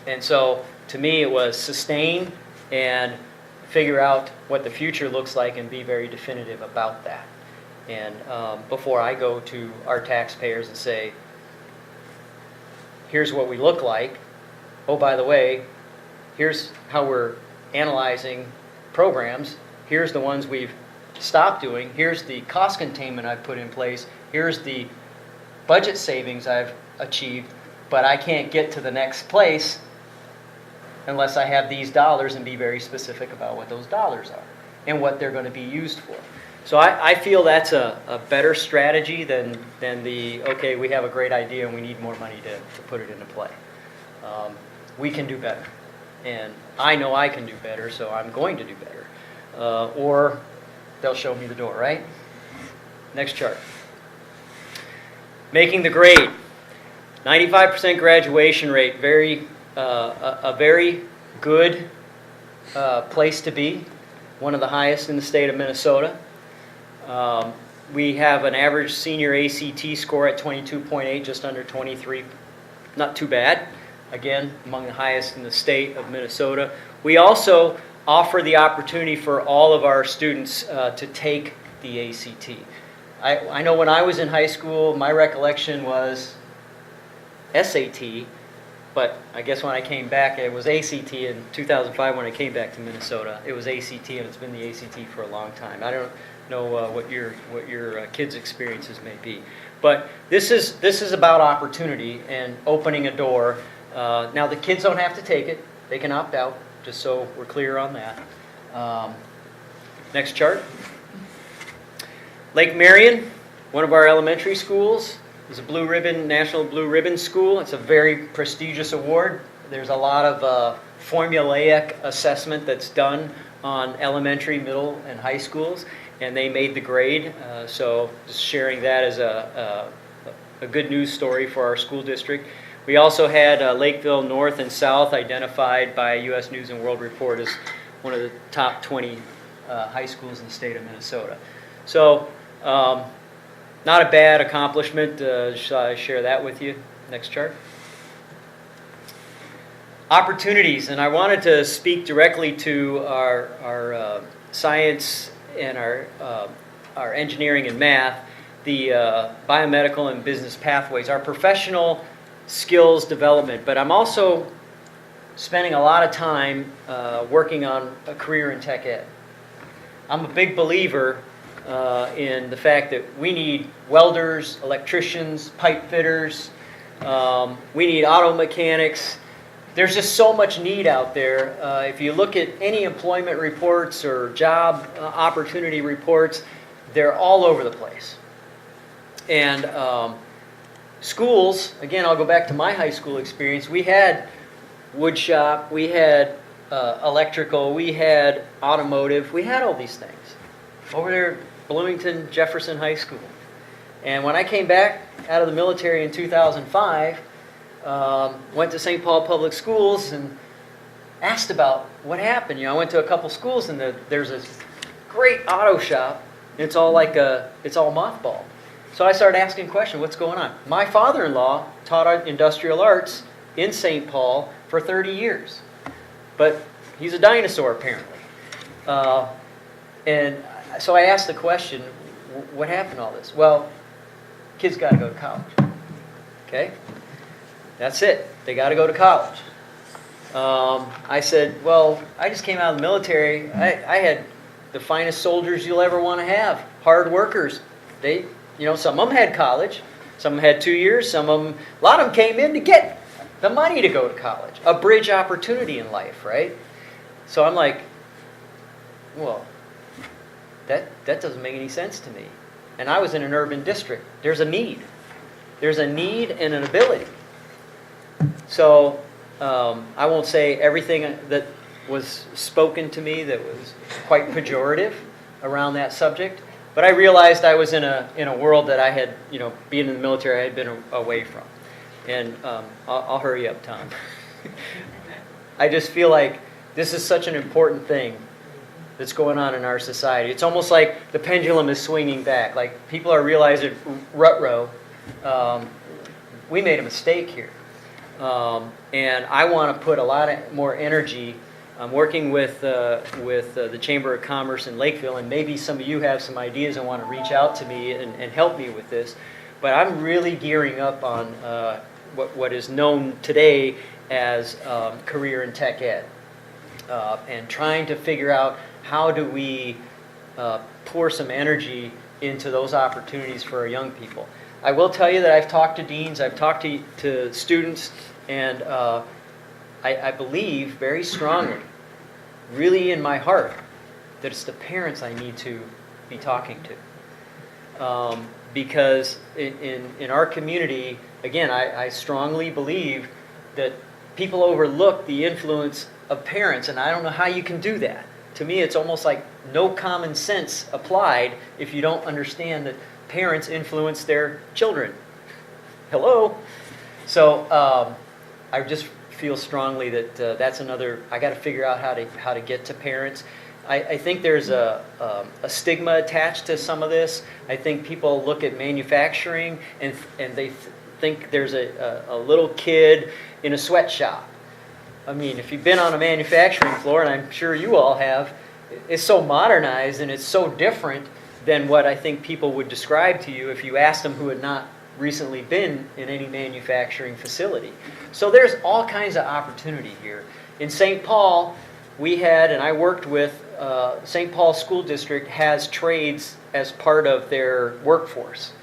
And so, to me, it was sustain and figure out what the future looks like and be very definitive about that. And before I go to our taxpayers and say, here's what we look like. Oh, by the way, here's how we're analyzing programs. Here's the ones we've stopped doing. Here's the cost containment I've put in place. Here's the budget savings I've achieved. But I can't get to the next place unless I have these dollars and be very specific about what those dollars are and what they're going to be used for. So I feel that's a better strategy than okay, we have a great idea and we need more money to put it into play. We can do better. And I know I can do better, so I'm going to do better. Or they'll show me the door, right? Next chart. Making the grade. 95% graduation rate, a very good place to be. One of the highest in the state of Minnesota. We have an average senior ACT score at 22.8, just under 23. Not too bad. Again, among the highest in the state of Minnesota. We also offer the opportunity for all of our students to take the ACT. I know when I was in high school, my recollection was SAT, But I guess when I came back, it was ACT in 2005 when I came back to Minnesota. It was ACT, and it's been the ACT for a long time. I don't know what your kids' experiences may be, but this is about opportunity and opening a door. Now the kids don't have to take it; they can opt out. Just so we're clear on that. Next chart. Lake Marion, one of our elementary schools, is a National Blue Ribbon School. It's a very prestigious award. There's a lot of formulaic assessment that's done on elementary, middle, and high schools, and they made the grade. So just sharing that as a good news story for our school district. We also had Lakeville North and South identified by U.S. News and World Report as one of the top 20 high schools in the state of Minnesota. So not a bad accomplishment. Shall I share that with you? Next chart. Opportunities, and I wanted to speak directly to our science and our engineering and math, the biomedical and business pathways, our professional skills development. But I'm also spending a lot of time working on a career in tech ed. I'm a big believer in the fact that we need welders, electricians, pipe fitters, we need auto mechanics. There's just so much need out there. If you look at any employment reports or job opportunity reports, they're all over the place. And schools, again, I'll go back to my high school experience. We had wood shop, we had electrical, we had automotive, we had all these things over there at Bloomington Jefferson High School. And when I came back out of the military in 2005, went to St. Paul Public Schools and asked about what happened. You know, I went to a couple schools and there's this great auto shop. It's all mothballed. So I started asking questions, what's going on? My father-in-law taught industrial arts in St. Paul for 30 years. But he's a dinosaur, apparently. And so I asked the question, what happened to all this? Well, kids got to go to college. Okay? That's it. They got to go to college. I said, well, I just came out of the military. I had the finest soldiers you'll ever want to have. Hard workers. Some of them had college. Some of them had 2 years. Some of them, a lot of them came in to get the money to go to college. A bridge opportunity in life, right? So I'm like, well, that doesn't make any sense to me. And I was in an urban district. There's a need. There's a need and an ability. So I won't say everything that was spoken to me that was quite pejorative around that subject, but I realized I was in a world that I had, being in the military, I had been away from. And I'll hurry up, Tom. I just feel like this is such an important thing that's going on in our society. It's almost like the pendulum is swinging back. Like people are realizing, Rutro, we made a mistake here. And I want to put a lot more energy. I'm working with the Chamber of Commerce in Lakeville, and maybe some of you have some ideas and want to reach out to me and help me with this. But I'm really gearing up on what is known today as career in tech ed, and trying to figure out how do we pour some energy into those opportunities for our young people. I will tell you that I've talked to deans, I've talked to students, and I believe very strongly, really in my heart, that it's the parents I need to be talking to. Because in our community, again, I strongly believe that people overlook the influence of parents, and I don't know how you can do that. To me, it's almost like no common sense applied if you don't understand that parents influence their children. Hello? So I just feel strongly that that's another, I got to figure out how to get to parents. I think there's a stigma attached to some of this. I think people look at manufacturing and they think there's a little kid in a sweatshop. I mean, if you've been on a manufacturing floor, and I'm sure you all have, it's so modernized and it's so different than what I think people would describe to you if you asked them who had not recently been in any manufacturing facility. So there's all kinds of opportunity here. In St. Paul, we had, and I worked with, St. Paul School District has trades as part of their workforce.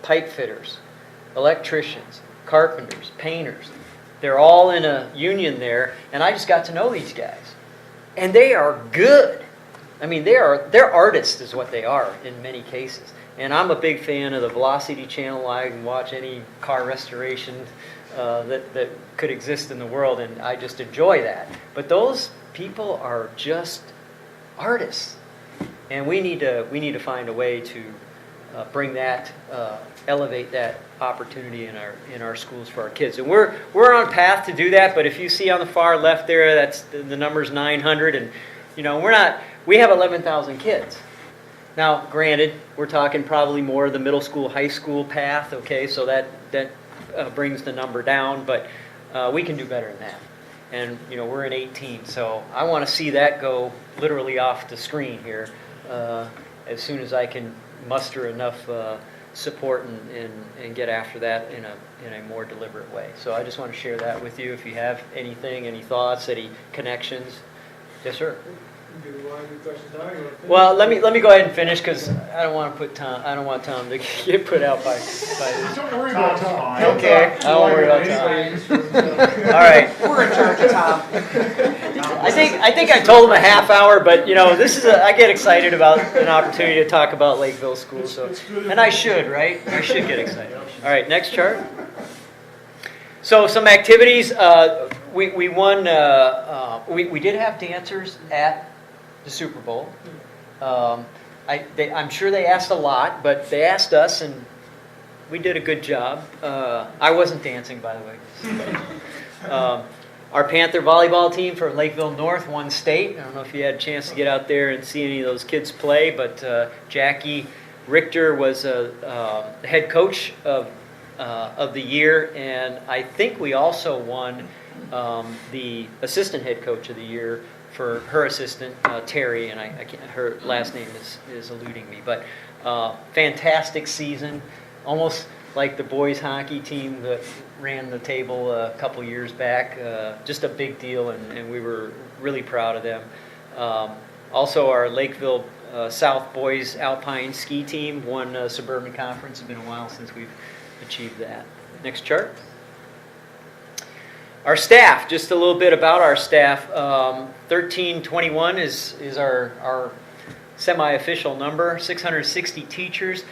Pipe fitters, electricians, carpenters, painters. They're all in a union there, and I just got to know these guys. And they are good. I mean, they're artists is what they are in many cases. And I'm a big fan of the Velocity Channel. I can watch any car restoration that could exist in the world, and I just enjoy that. But those people are just artists, and we need to find a way to bring that, elevate that opportunity in our schools for our kids. And we're on path to do that. But if you see on the far left there, that's the number's 900, and we have 11,000 kids. Now, granted, we're talking probably more the middle school, high school path. Okay, so that brings the number down, but we can do better than that. And we're in 18, so I want to see that go literally off the screen here as soon as I can muster enough support and get after that in a more deliberate way. So I just want to share that with you. If you have anything, any thoughts, any connections. Yes, sir. Well, let me go ahead and finish because I don't want Tom to get put out by Don't worry about Tom. Okay, I won't worry about Tom. All right. We're in charge of Tom. I think I told him a half hour, but this is I get excited about an opportunity to talk about Lakeville School, so and I should, right? I should get excited. All right, next chart. So some activities. We won. We did have dancers at the Super Bowl. I'm sure they asked a lot, but they asked us, and we did a good job. I wasn't dancing, by the way. Our Panther volleyball team from Lakeville North won state. I don't know if you had a chance to get out there and see any of those kids play, but Jackie Richter was the head coach of the year, and I think we also won the assistant head coach of the year for her assistant, Terry, and I can't, her last name is eluding me, but fantastic season, almost like the boys hockey team that ran the table a couple years back. Just a big deal, and we were really proud of them. Also, our Lakeville South Boys Alpine Ski Team won a suburban conference. It's been a while since we've achieved that. Next chart. Our staff, just a little bit about our staff. 1321 is our semi-official number, 660 teachers.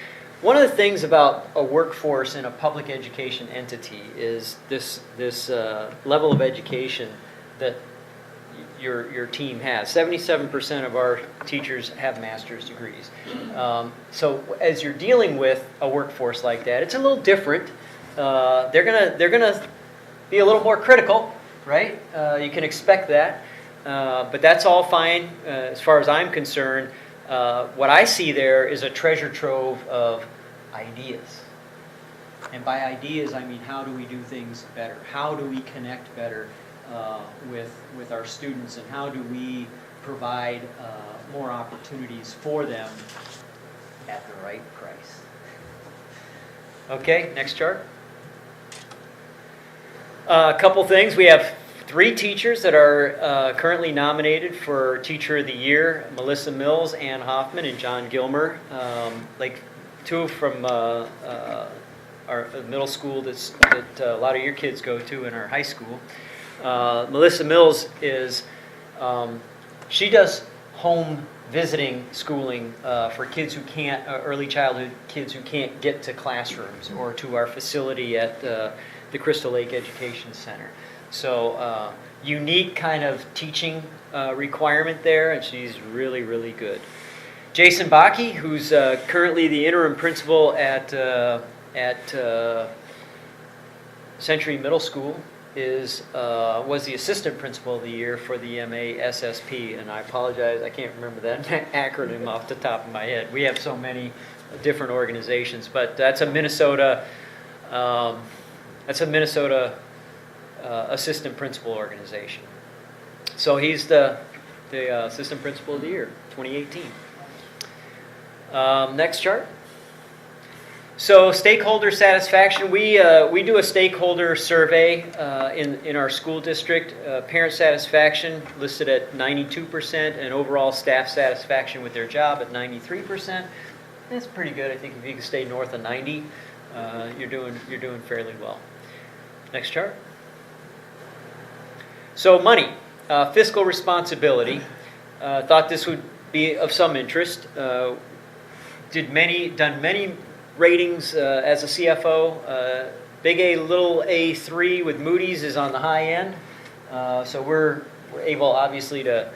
One of the things about a workforce in a public education entity is this level of education that your team has. 77% of our teachers have master's degrees. So as you're dealing with a workforce like that, it's a little different. They're gonna be a little more critical, right? You can expect that, but that's all fine as far as I'm concerned. What I see there is a treasure trove of ideas. And by ideas, I mean how do we do things better? How do we connect better with our students? And how do we provide more opportunities for them at the right price? Okay, next chart. A couple things. We have 3 teachers that are currently nominated for Teacher of the Year: Melissa Mills, Ann Hoffman, and John Gilmer. Like 2 from our middle school that a lot of your kids go to in our high school. Melissa Mills she does home visiting schooling for kids who can't, early childhood kids who can't get to classrooms or to our facility at the Crystal Lake Education Center. So unique kind of teaching requirement there, and she's really, really good. Jason Bakke, who's currently the interim principal at Century Middle School, was the assistant principal of the year for the MA SSP, and I apologize, I can't remember that acronym off the top of my head. We have so many different organizations, but that's a Minnesota assistant principal organization. So he's the assistant principal of the year, 2018. Next chart. So stakeholder satisfaction, we do a stakeholder survey in our school district. Parent satisfaction listed at 92% and overall staff satisfaction with their job at 93%. That's pretty good. I think if you can stay north of 90, you're doing fairly well. Next chart. So money, fiscal responsibility. Thought this would be of some interest. Done many ratings as a CFO. Big A, little A3 with Moody's is on the high end. So we're able, obviously, to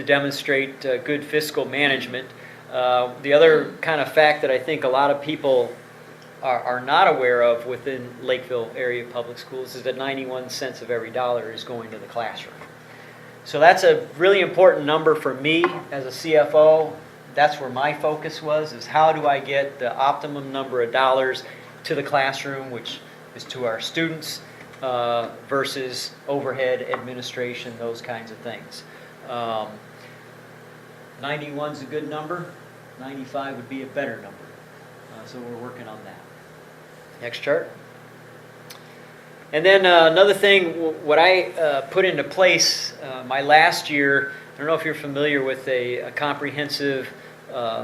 demonstrate good fiscal management. The other kind of fact that I think a lot of people are not aware of within Lakeville area public schools is that 91 cents of every dollar is going to the classroom. So that's a really important number for me as a CFO. That's where my focus was, is how do I get the optimum number of dollars to the classroom, which is to our students, versus overhead, administration, those kinds of things. 91 is a good number. 95 would be a better number. So we're working on that. Next chart. And then another thing, what I put into place my last year, I don't know if you're familiar with a comprehensive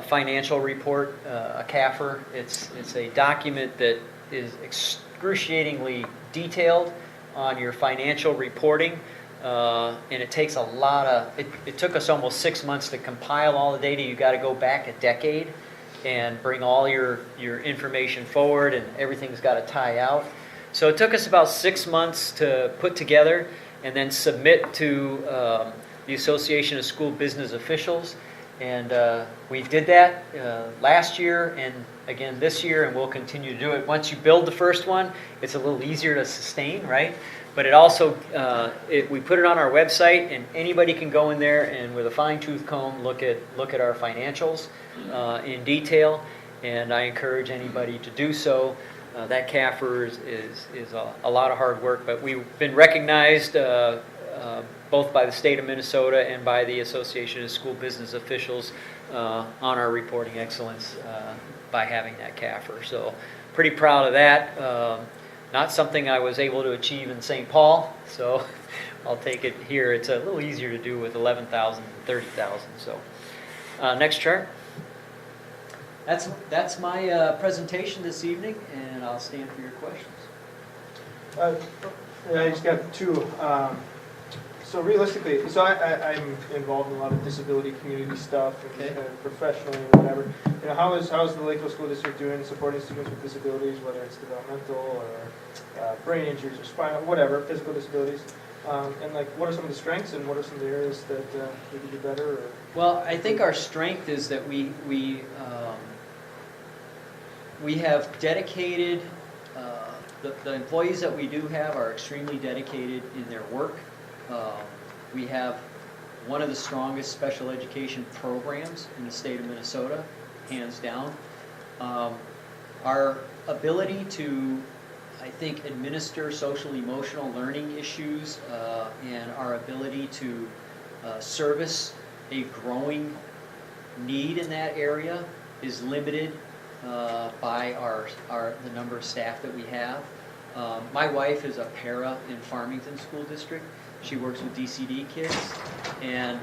financial report, a CAFR. It's a document that is excruciatingly detailed on your financial reporting, and it takes a lot of, it took us almost 6 months to compile all the data. You got to go back a decade and bring all your information forward, and everything's got to tie out. So it took us about 6 months to put together and then submit to the Association of School Business Officials. And we did that last year and again this year, and we'll continue to do it. Once you build the first one, it's a little easier to sustain, right? But it also, we put it on our website, and anybody can go in there and with a fine-tooth comb look at our financials in detail. And I encourage anybody to do so. That CAFR is a lot of hard work, but we've been recognized both by the state of Minnesota and by the Association of School Business Officials on our reporting excellence by having that CAFR. So pretty proud of that. Not something I was able to achieve in St. Paul, so I'll take it here. It's a little easier to do with 11,000 and 30,000. So next chart. That's my presentation this evening, and I'll stand for your questions. I just got two. So realistically, I'm involved in a lot of disability community stuff, and professionally and whatever. You know, how is the Lakeville School District doing supporting students with disabilities, whether it's developmental or brain injuries or spinal, whatever, physical disabilities? And like, what are some of the strengths and what are some of the areas that we could do better? Or? Well, I think our strength is that we have dedicated. The employees that we do have are extremely dedicated in their work. We have one of the strongest special education programs in the state of Minnesota, hands down. Our ability to, I think, administer social emotional learning issues and our ability to service a growing need in that area is limited by the number of staff that we have. My wife is a para in Farmington School District. She works with DCD kids, and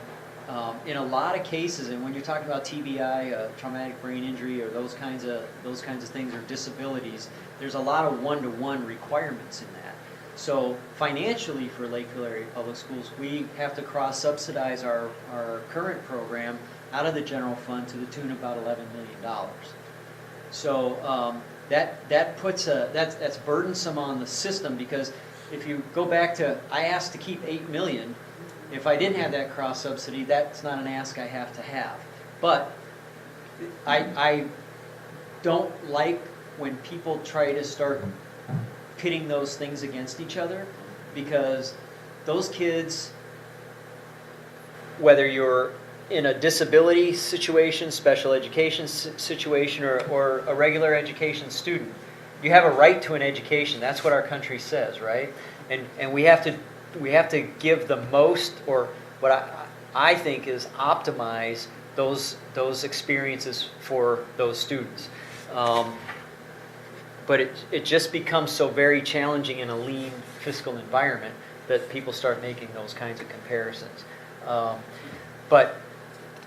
in a lot of cases, and when you're talking about TBI, traumatic brain injury, or those kinds of things, or disabilities, there's a lot of one-to-one requirements in that. So financially, for Lakeville Area Public Schools, we have to cross-subsidize our current program out of the general fund to the tune of about $11 million. So that's burdensome on the system, because if you go back to, I asked to keep $8 million. If I didn't have that cross subsidy, that's not an ask I have to have. But I don't like when people try to start pitting those things against each other, because those kids, whether you're in a disability situation, special education situation, or a regular education student, you have a right to an education. That's what our country says, right? And we have to give the most, or what I think is optimize those experiences for those students. but it just becomes so very challenging in a lean fiscal environment that people start making those kinds of comparisons. But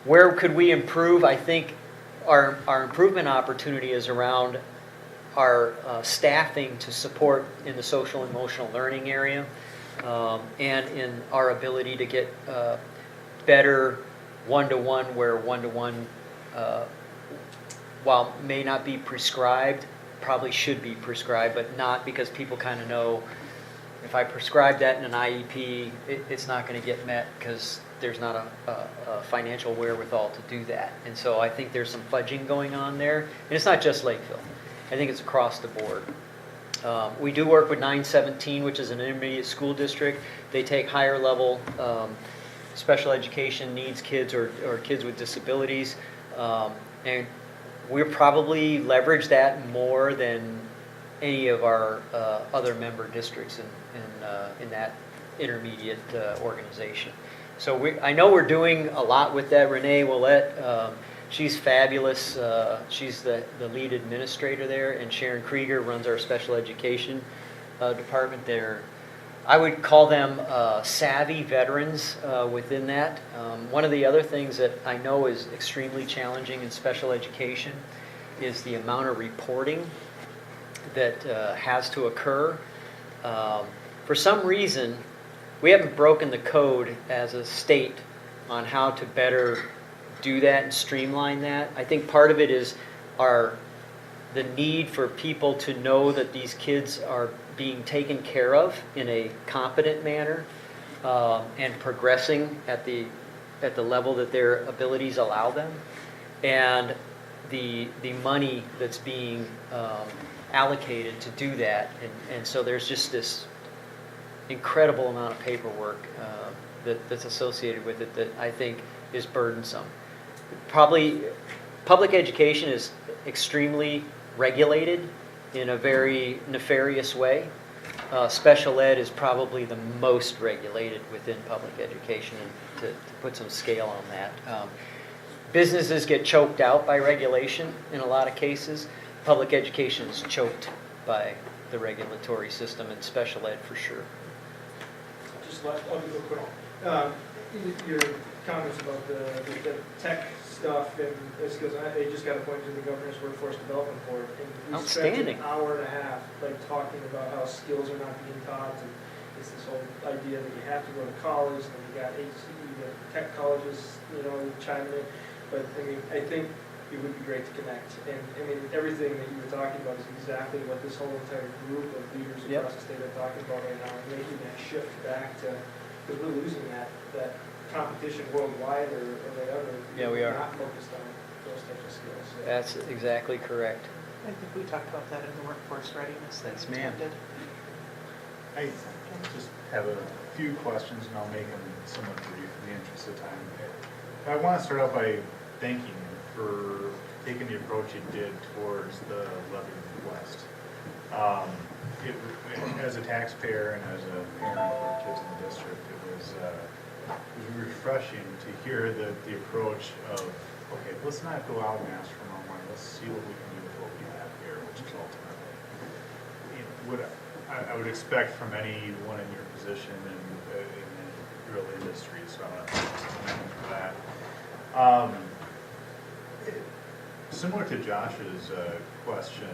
where could we improve? I think our improvement opportunity is around our staffing to support in the social and emotional learning area, and in our ability to get better one-to-one, where one-to-one, while may not be prescribed, probably should be prescribed, but not, because people kind of know if I prescribe that in an IEP, it's not going to get met because there's not a financial wherewithal to do that. And so I think there's some fudging going on there. And it's not just Lakeville. I think it's across the board. We do work with 917, which is an intermediate school district. They take higher level special education needs kids or kids with disabilities. And we'll probably leverage that more than any of our other member districts in that intermediate organization. So I know we're doing a lot with that. Renee Willette, she's fabulous. She's the lead administrator there, and Sharon Krieger runs our special education department there. I would call them savvy veterans within that. One of the other things that I know is extremely challenging in special education is the amount of reporting that has to occur. For some reason, we haven't broken the code as a state on how to better do that and streamline that. I think part of it is the need for people to know that these kids are being taken care of in a competent manner and progressing at the level that their abilities allow them, and the money that's being allocated to do that. And so there's just this incredible amount of paperwork that's associated with it that I think is burdensome. Probably public education is extremely regulated in a very nefarious way. Special ed is probably the most regulated within public education, and to put some scale on that. Businesses get choked out by regulation in a lot of cases. Public education is choked by the regulatory system, and special ed for sure. I'll do real quick. Your comments about the tech stuff and skills, I just got appointed to the Governor's Workforce Development Board, and we Outstanding. spent an hour and a half talking about how skills are not being taught, and it's this whole idea that you have to go to college, and you got tech colleges, chiming in. But I think it would be great to connect, and everything that you were talking about is exactly what this whole entire group of leaders across the state are talking about right now, and making that shift back to, because we're losing that competition worldwide or whatever. Yeah, we are. Not focused on those types of skills. So. That's exactly correct. I think we talked about that in the workforce readiness. Yes, ma'am. I just have a few questions, and I'll make them somewhat brief in the interest of time. I want to start out by thanking you for taking the approach you did towards the levy request. As a taxpayer and as a parent of kids in the district, it was refreshing to hear the approach of, okay, let's not go out and ask for more money, let's see what we can do with what we have here, which is ultimately what I would expect from anyone in your position in the real industry, so I want to thank you for that. Similar to Josh's question,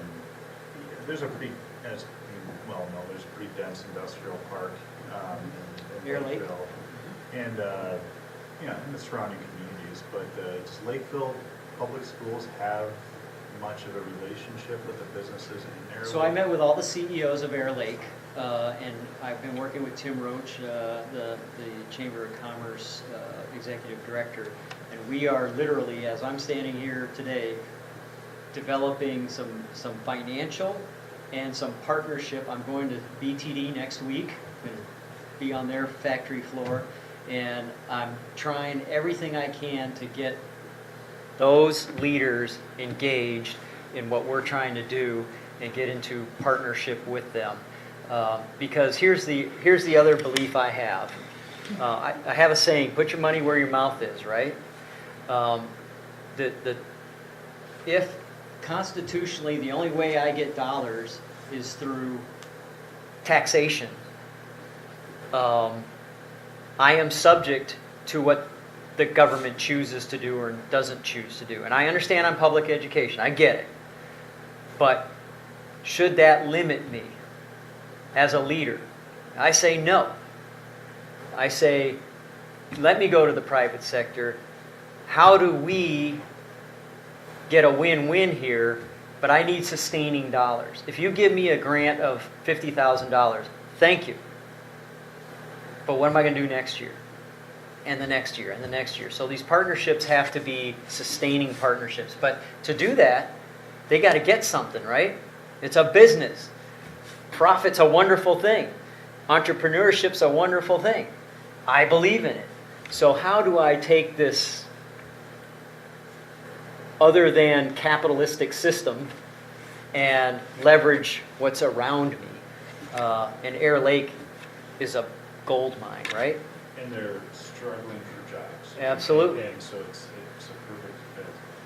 there's a pretty, as you well know, there's a pretty dense industrial park in Lakeville, and in the surrounding communities. But does Lakeville Public Schools have much of a relationship with the businesses in there? So I met with all the CEOs of Air Lake, and I've been working with Tim Roach, the Chamber of Commerce Executive Director, and we are literally, as I'm standing here today, developing some financial and some partnership. I'm going to BTD next week, going to be on their factory floor, and I'm trying everything I can to get those leaders engaged in what we're trying to do and get into partnership with them. Because here's the other belief I have. I have a saying: put your money where your mouth is. Right? If constitutionally, the only way I get dollars is through taxation. I am subject to what the government chooses to do or doesn't choose to do. And I understand I'm public education. I get it. But should that limit me as a leader? I say no. I say, let me go to the private sector. How do we get a win-win here? But I need sustaining dollars. If you give me a grant of $50,000, thank you. But what am I going to do next year? And the next year, and the next year. So these partnerships have to be sustaining partnerships. But to do that, they got to get something, right? It's a business. Profit's a wonderful thing. Entrepreneurship's a wonderful thing. I believe in it. So how do I take this other than capitalistic system and leverage what's around me? And Air Lake is a gold mine, right? And they're struggling for jobs. Absolutely. And so it's a perfect fit.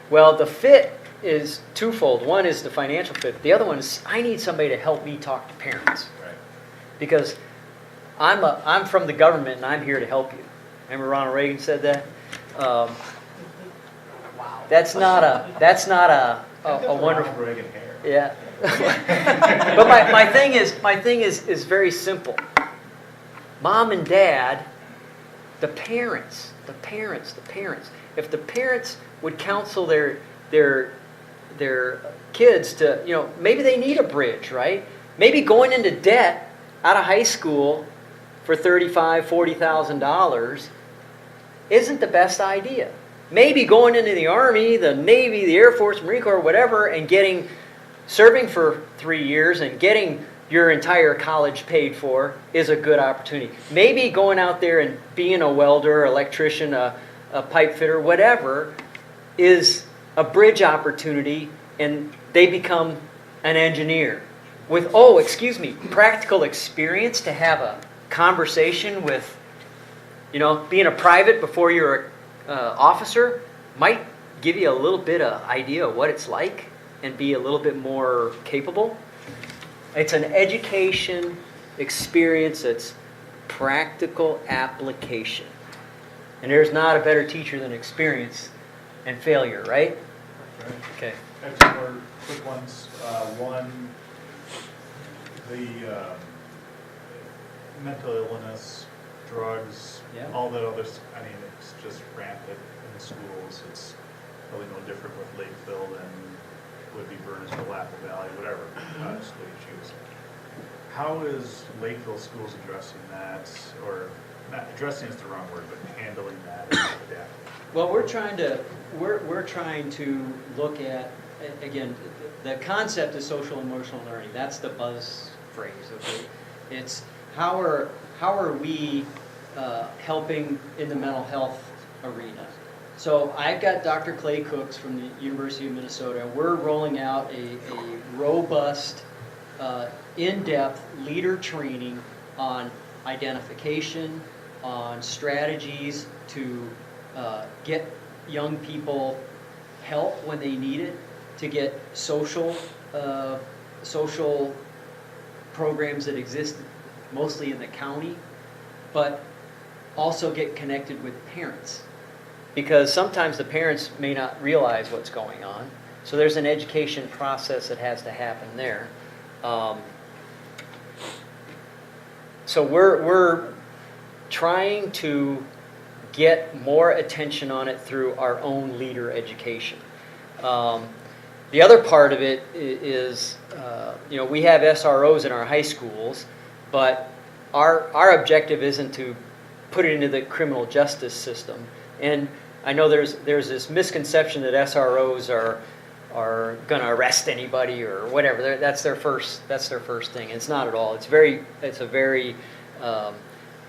Well, the fit is twofold. One is the financial fit. The other one is I need somebody to help me talk to parents. Right. Because I'm from the government and I'm here to help you. Remember Ronald Reagan said that? That's not a wonderful. Ronald Reagan hair. Yeah. But my thing is very simple. Mom and dad, the parents. If the parents would counsel their kids to, maybe they need a bridge, right? Maybe going into debt out of high school for $35,000, $40,000 isn't the best idea. Maybe going into the Army, the Navy, the Air Force, Marine Corps, whatever, and serving for 3 years and getting your entire college paid for is a good opportunity. Maybe going out there and being a welder, electrician, a pipe fitter, whatever, is a bridge opportunity and they become an engineer with, practical experience to have a conversation with, being a private before you're an officer might give you a little bit of idea of what it's like and be a little bit more capable. It's an education experience that's practical application. And there's not a better teacher than experience and failure, right? Right. Okay. I have two more quick ones. One, the mental illness, drugs, Yeah. all that other, it's just rampant in the schools. It's probably no different with Lakeville than would be Burnsville, Lapple Valley, whatever school you choose. How is Lakeville Schools addressing that, or not addressing is the wrong word, but handling that and adapting? Well, we're trying to look at, again, the concept is social emotional learning. That's the buzz phrase. Okay, it's how are we helping in the mental health arena? So I've got Dr. Clay Cooks from the University of Minnesota. We're rolling out a robust, in-depth leader training on identification, on strategies to get young people help when they need it, to get social programs that exist mostly in the county, but also get connected with parents. Because sometimes the parents may not realize what's going on. So there's an education process that has to happen there. So we're trying to get more attention on it through our own leader education. The other part of it is, we have SROs in our high schools, but our objective isn't to put it into the criminal justice system. And I know there's this misconception that SROs are going to arrest anybody or whatever. That's their first thing. It's not at all. It's a very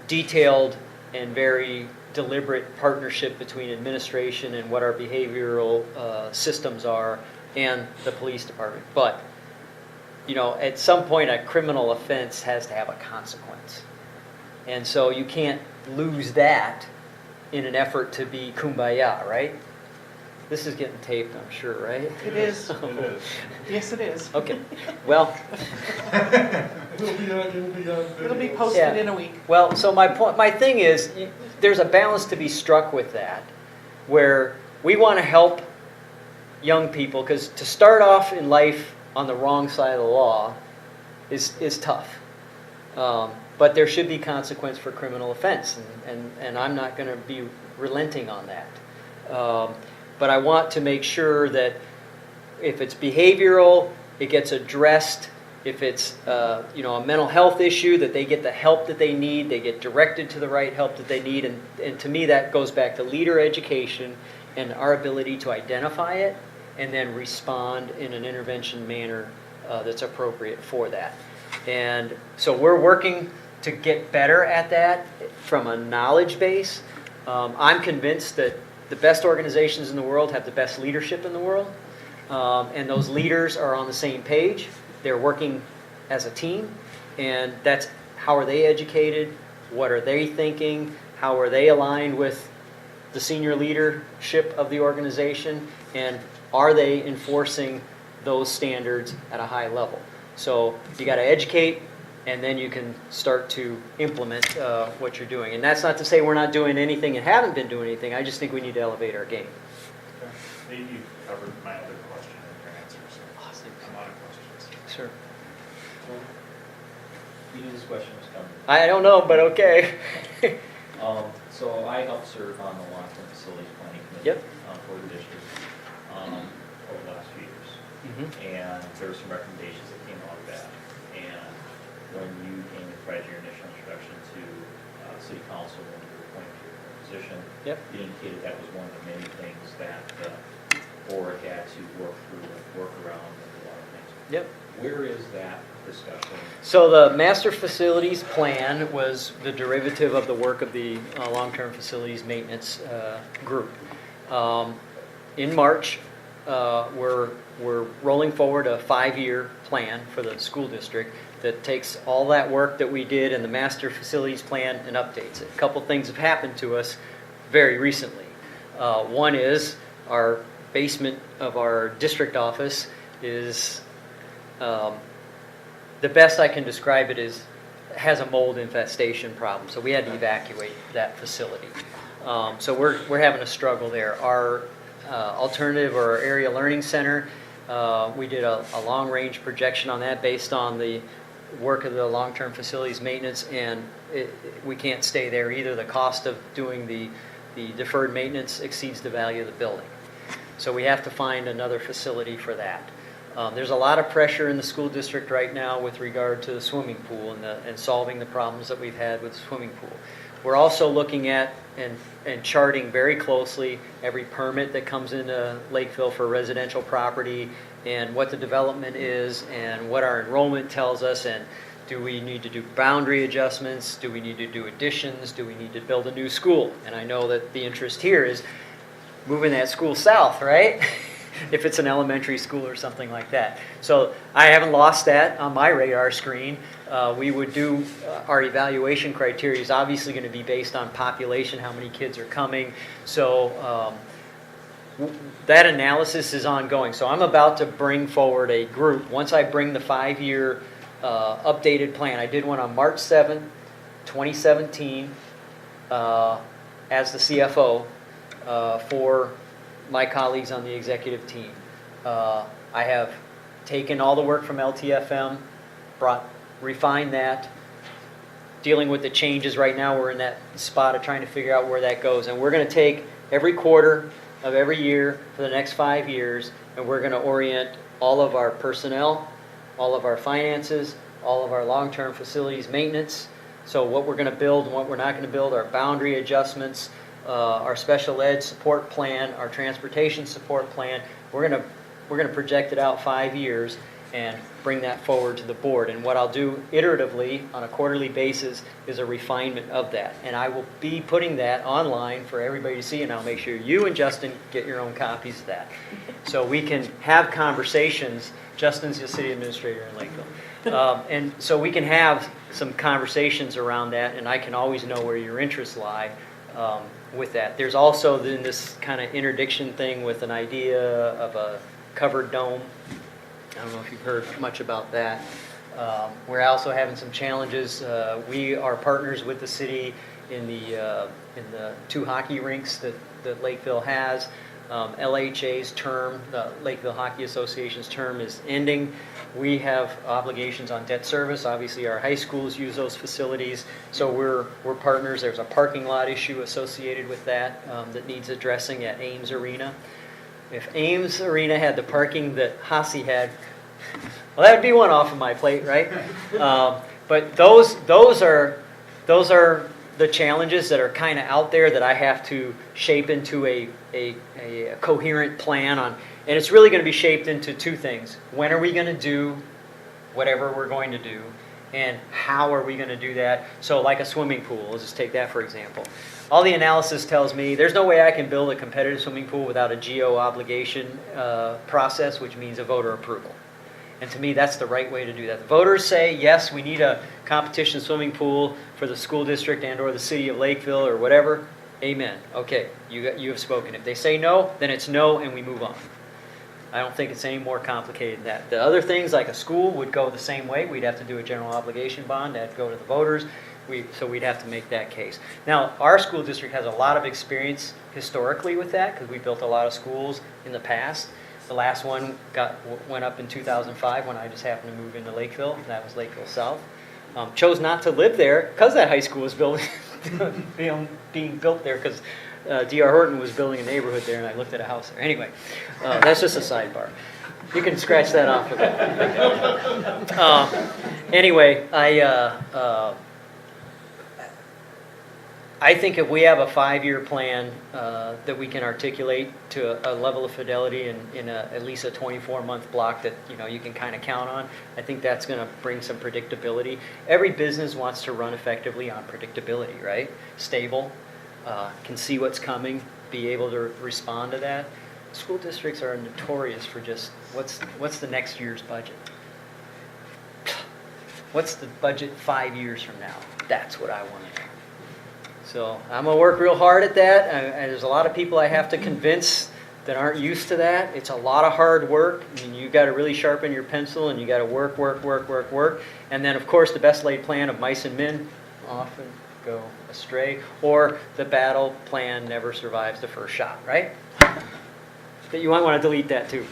detailed and very deliberate partnership between administration and what our behavioral systems are and the police department. But at some point a criminal offense has to have a consequence. And so you can't lose that in an effort to be kumbaya, right? This is getting taped, I'm sure, right? It is. It is. Yes, it is. Okay, well, It'll be on video. It'll be posted Yeah. in a week. well, so my thing is, there's a balance to be struck with that, where we want to help young people, because to start off in life on the wrong side of the law is tough. But there should be consequence for criminal offense, and I'm not going to be relenting on that. But I want to make sure that if it's behavioral, it gets addressed. If it's a mental health issue, that they get the help that they need, they get directed to the right help that they need. And to me, that goes back to leader education and our ability to identify it and then respond in an intervention manner that's appropriate for that. And so we're working to get better at that from a knowledge base. I'm convinced that the best organizations in the world have the best leadership in the world. And those leaders are on the same page. They're working as a team. And that's how are they educated? What are they thinking? How are they aligned with the senior leadership of the organization? And are they enforcing those standards at a high level? So you got to educate, and then you can start to implement what you're doing. And that's not to say we're not doing anything and haven't been doing anything. I just think we need to elevate our game. Maybe you covered my other question in your answer, so awesome. A lot of questions. Sure. You knew this question was coming. I don't know, but okay. So I helped serve on the long-term facilities planning Yep. committee for the district over the last few years. Mhm. And there were some recommendations that came out of that. And when you came and provided your initial introduction to city council when you were appointed to your current position, Yep. you indicated that was one of the many things that the board had to work through and work around and a lot of things. Yep. Where is that discussion? So the master facilities plan was the derivative of the work of the long-term facilities maintenance group. In March, we're rolling forward a 5-year plan for the school district that takes all that work that we did in the master facilities plan and updates it. A couple things have happened to us very recently. One is our basement of our district office is the best I can describe it is has a mold infestation problem. So we had to evacuate that facility. So we're having a struggle there. Our alternative or area learning center, we did a long-range projection on that based on the work of the long-term facilities maintenance, and we can't stay there either. The cost of doing the deferred maintenance exceeds the value of the building. So we have to find another facility for that. There's a lot of pressure in the school district right now with regard to the swimming pool and solving the problems that we've had with the swimming pool. We're also looking at and charting very closely every permit that comes into Lakeville for residential property and what the development is and what our enrollment tells us, and do we need to do boundary adjustments, do we need to do additions, do we need to build a new school? And I know that the interest here is moving that school south, right? If it's an elementary school or something like that. So I haven't lost that on my radar screen. We would do our evaluation criteria is obviously going to be based on population, how many kids are coming. So that analysis is ongoing. So I'm about to bring forward a group. Once I bring the 5-year updated plan, I did one on March 7th, 2017 as the CFO for my colleagues on the executive team. I have taken all the work from LTFM, refined that, dealing with the changes right now. We're in that spot of trying to figure out where that goes. And we're going to take every quarter of every year for the next 5 years, and we're going to orient all of our personnel, all of our finances, all of our long-term facilities maintenance. So what we're going to build and what we're not going to build, our boundary adjustments, our special ed support plan, our transportation support plan. We're going to project it out 5 years and bring that forward to the board. And what I'll do iteratively on a quarterly basis is a refinement of that. And I will be putting that online for everybody to see, and I'll make sure you and Justin get your own copies of that. So we can have conversations. Justin's the city administrator in Lakeville. And so we can have some conversations around that, and I can always know where your interests lie. with that. There's also then this kind of interdiction thing with an idea of a covered dome. I don't know if you've heard much about that. We're also having some challenges. We are partners with the city in the 2 hockey rinks that Lakeville has. LHA's term, the Lakeville Hockey Association's term, is ending. We have obligations on debt service. Obviously, our high schools use those facilities, so we're partners. There's a parking lot issue associated with that that needs addressing at Ames Arena. If Ames Arena had the parking that Hasse had, well, that would be one off of my plate, right? But those are the challenges that are kind of out there that I have to shape into a coherent plan on. And it's really going to be shaped into 2 things. When are we going to do whatever we're going to do? And how are we going to do that? So like a swimming pool, let's just take that for example. All the analysis tells me there's no way I can build a competitive swimming pool without a GO obligation process, which means a voter approval. And to me, that's the right way to do that. The voters say, yes, we need a competition swimming pool for the school district and or the city of Lakeville or whatever. Amen. Okay, you have spoken. If they say no, then it's no and we move on. I don't think it's any more complicated than that. The other things like a school would go the same way. We'd have to do a general obligation bond. That'd go to the voters. So we'd have to make that case. Now, our school district has a lot of experience historically with that because we built a lot of schools in the past. The last one went up in 2005 when I just happened to move into Lakeville. That was Lakeville South. Chose not to live there because that high school was being built there because D.R. Horton was building a neighborhood there and I looked at a house there. Anyway, that's just a sidebar. You can scratch that off of it. Anyway, I think if we have a 5-year plan that we can articulate to a level of fidelity in at least a 24-month block that you can kind of count on, I think that's going to bring some predictability. Every business wants to run effectively on predictability, right? Stable, can see what's coming, be able to respond to that. School districts are notorious for just what's the next year's budget? What's the budget 5 years from now? That's what I want to know. So I'm going to work real hard at that. And there's a lot of people I have to convince that aren't used to that. It's a lot of hard work. I mean, you've got to really sharpen your pencil and you got to work. And then, of course, the best laid plan of mice and men often go astray. Or the battle plan never survives the first shot, right? But you might want to delete that too.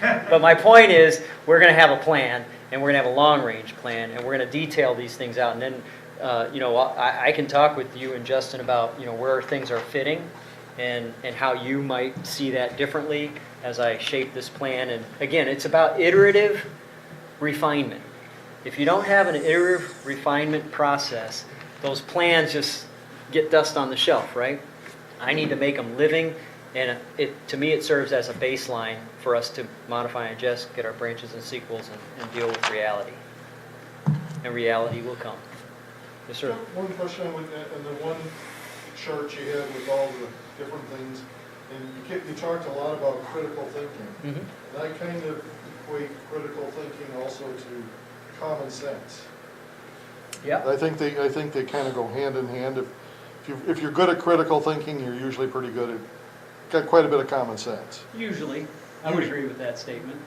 But my point is, we're going to have a plan, and we're going to have a long-range plan, and we're going to detail these things out. And then I can talk with you and Justin about where things are fitting and how you might see that differently as I shape this plan. And again, it's about iterative refinement. If you don't have an iterative refinement process, those plans just get dust on the shelf, right? I need to make them living, and to me it serves as a baseline for us to modify and adjust, get our branches and sequels, and deal with reality. And reality will come. Yes, sir. One question on the one chart you had with all the different things, and you talked a lot about critical thinking. Mm-hmm. And I kind of equate critical thinking also to common sense. Yeah. I think they kind of go hand in hand. If you're good at critical thinking, you're usually pretty good at, got quite a bit of common sense. Usually. I would agree with that statement.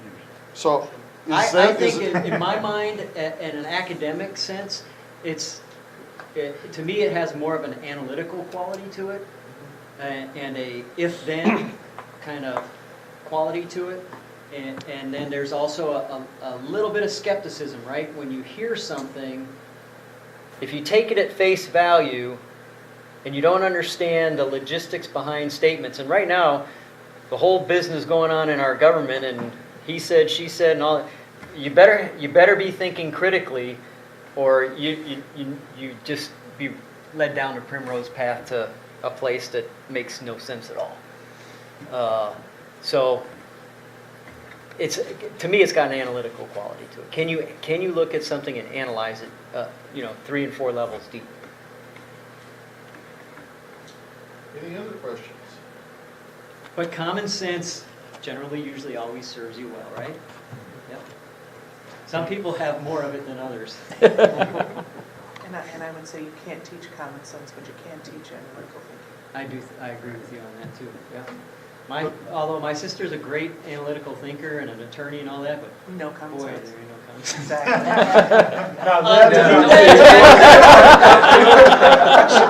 So, I think in my mind, in an academic sense, to me it has more of an analytical quality to it, and a if-then kind of quality to it. And then there's also a little bit of skepticism, right? When you hear something, if you take it at face value and you don't understand the logistics behind statements, and right now, the whole business going on in our government, and he said, she said, and all that, you better be thinking critically, or you just be led down the primrose path to a place that makes no sense at all. So to me, it's got an analytical quality to it. Can you look at something and analyze it, 3 and 4 levels deep? Any other questions? But common sense generally, usually, always serves you well, right? Yep. Some people have more of it than others. And I would say you can't teach common sense, but you can teach analytical thinking. I agree with you on that too, yeah. Although my sister's a great analytical thinker and an attorney and all that, but No common boy, sense. there ain't no common sense. Exactly. Now that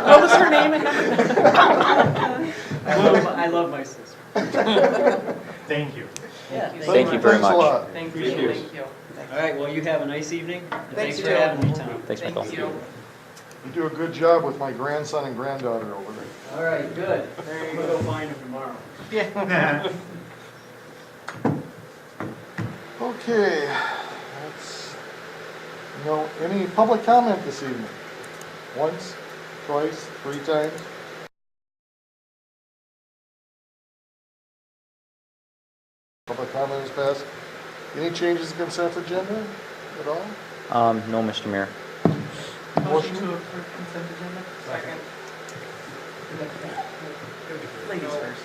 What was her name again? I love my sister. Thank you. Yeah. Thank you very Thanks a much. lot. Thank Thank you. you. Thank you. All right, well, you have a nice evening. And Thanks, Thanks for Joe. having me, Tom. Thanks, Michael. Thank you. You do a good job with my grandson and granddaughter over there. All right, good. I'm gonna go find him tomorrow. Yeah. Okay, that's, any public comment this evening? Once, twice, 3 times? Public comment is passed. Any changes to consent agenda at all? No, Mr. Mayor. Motion to approve consent agenda? Second. Ladies first.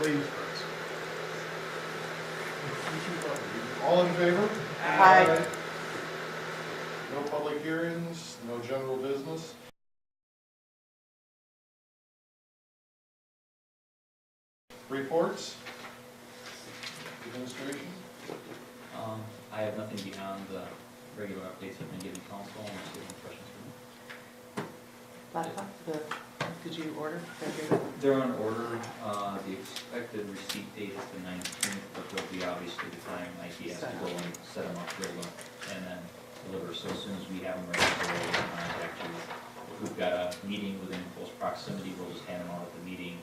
Ladies first. All in favor? Aye. No public hearings, no general business. Reports? Administration? I have nothing beyond the regular updates I've been giving council, unless you have any questions for me. Laptop, did you order? They're on order. The expected receipt date is the 19th, but there'll be obviously the time IT has to go and set them up, build them, and then deliver. So as soon as we have them ready to go, we'll contact you. If we've got a meeting within close proximity, we'll just hand them out at the meeting.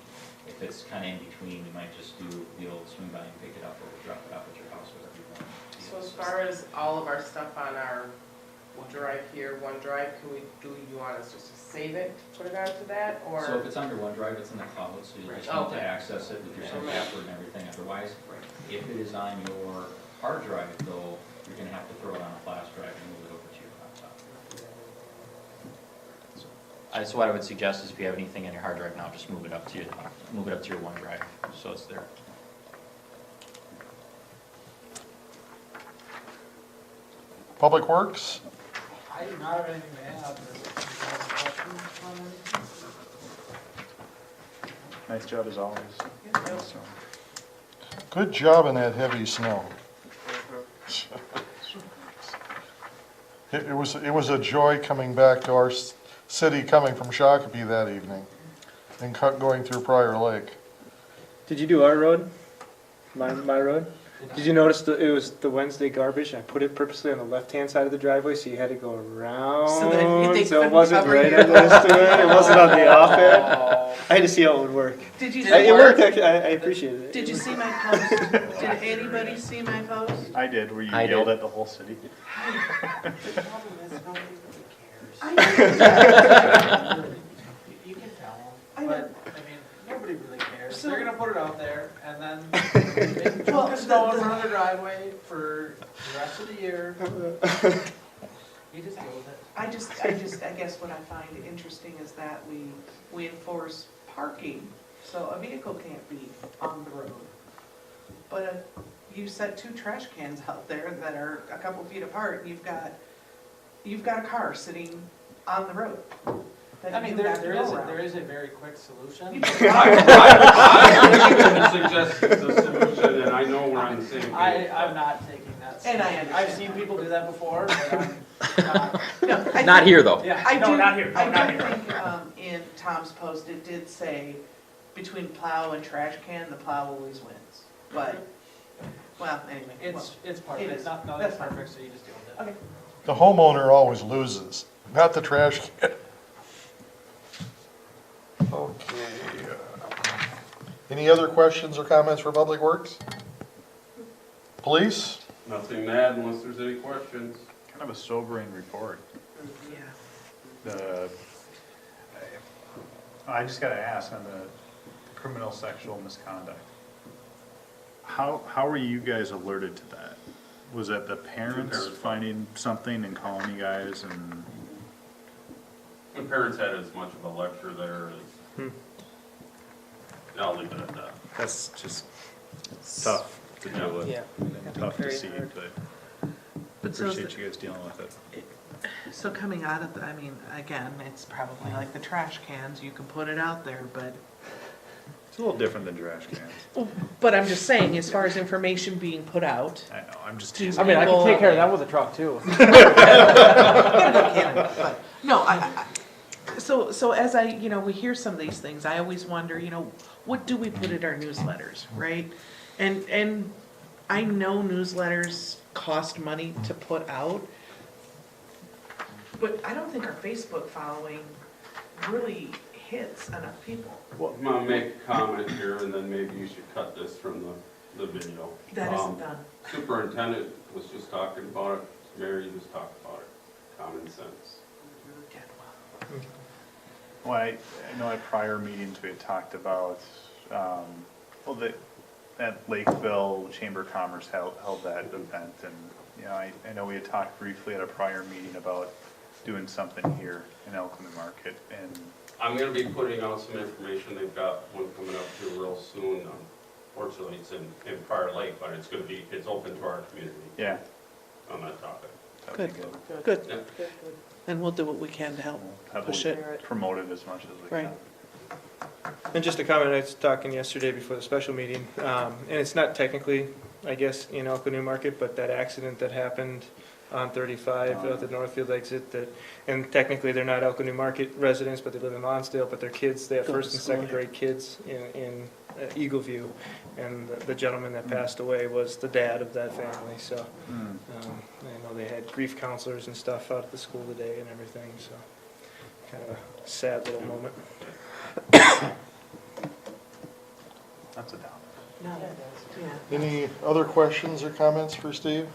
If it's kind of in between, we might just do the old swing by and pick it up, or we'll drop it off at your house, whatever you want. So as far as all of our stuff on our drive here, OneDrive, do you want us just to save it, put it onto that, or? So if it's under OneDrive, it's in the cloud, so you just need to access it with your same password and everything. Otherwise, if it is on your hard drive, though, you're going to have to throw it on a flash drive and move it over to your laptop. So what I would suggest is if you have anything on your hard drive now, just move it up to your OneDrive, so it's there. Public Works? I do not have anything to add. Nice job as always. Good job in that heavy snow. It was a joy coming back to our city, coming from Shakopee that evening, and going through Prior Lake. Did you do our road? My road? Did you notice it was the Wednesday garbage? I put it purposely on the left-hand side of the driveway, so you had to go around, so it wasn't right next to it. It wasn't on the off end. I had to see how it would work. Did you? It worked. Actually, I appreciated it. Did you see my post? Did anybody see my post? I did, where you I yelled did. at the whole city. The problem is, nobody really cares. You can tell them, but, nobody really cares. They're gonna put it out there, and then they can snow in front of their driveway for the rest of the year. You just deal with it. I guess what I find interesting is that we enforce parking, so a vehicle can't be on the road. But you set 2 trash cans out there that are a couple feet apart, and you've got a car sitting on the road. There is a very quick solution. I'm going to suggest the solution, and I know we're on the same page. I'm not taking that. And I understand. I've seen people do that before, but I'm not. Not here, though. Yeah, I do, not here. I do think in Tom's post, it did say between plow and trash can, the plow always wins. But, well, anyway. It's part of It it. is. No, That's that's fine. perfect, so you just deal with it. Okay. The homeowner always loses, not the trash can. Okay. Any other questions or comments for Public Works? Police? Nothing to add unless there's any questions. Kind of a sobering report. Yeah. I just gotta ask on the criminal sexual misconduct. How were you guys alerted to that? Was it the parents finding something and calling you guys and? The parents had as much of a lecture there as, I'll leave it at that. That's just tough to deal with. Yeah. And tough to see, but But so appreciate you guys dealing with it. So coming out of, I mean, again, it's probably like the trash cans, you can put it out there, but It's a little different than trash cans. But I'm just saying, as far as information being put out. I know, I'm just to teasing. I mean, I can people- take care of that with a truck too. But, no, so as I, we hear some of these things, I always wonder, what do we put in our newsletters, right? And I know newsletters cost money to put out, but I don't think our Facebook following really hits enough people. I'm gonna make a comment here, and then maybe you should cut this from the video. That isn't done. Superintendent was just talking about it, Mary just talked about it, common sense. Well, I know at prior meetings we had talked about, at Lakeville Chamber of Commerce held that event, and, I know we had talked briefly at a prior meeting about doing something here in Elko New Market, and I'm gonna be putting out some information, they've got one coming up here real soon, fortunately it's in Prior Lake, but it's open to our community. Yeah. On that topic. Good, good. And we'll do what we can to help push it. Promote it as much as we Right. can. And just a comment, I was talking yesterday before the special meeting, and it's not technically, I guess, in Elko New Market, but that accident that happened on 35 at the Northfield exit, and technically they're not Elko New Market residents, but they live in Lonsdale, but their kids, they have Go to first and school second here. grade kids in Eagle View, and the gentleman that passed away was the dad of that family, so I know they had grief counselors and stuff out at the school today and everything, so kind of a sad little moment. That's a down. No, yeah. Any other questions or comments for Steve?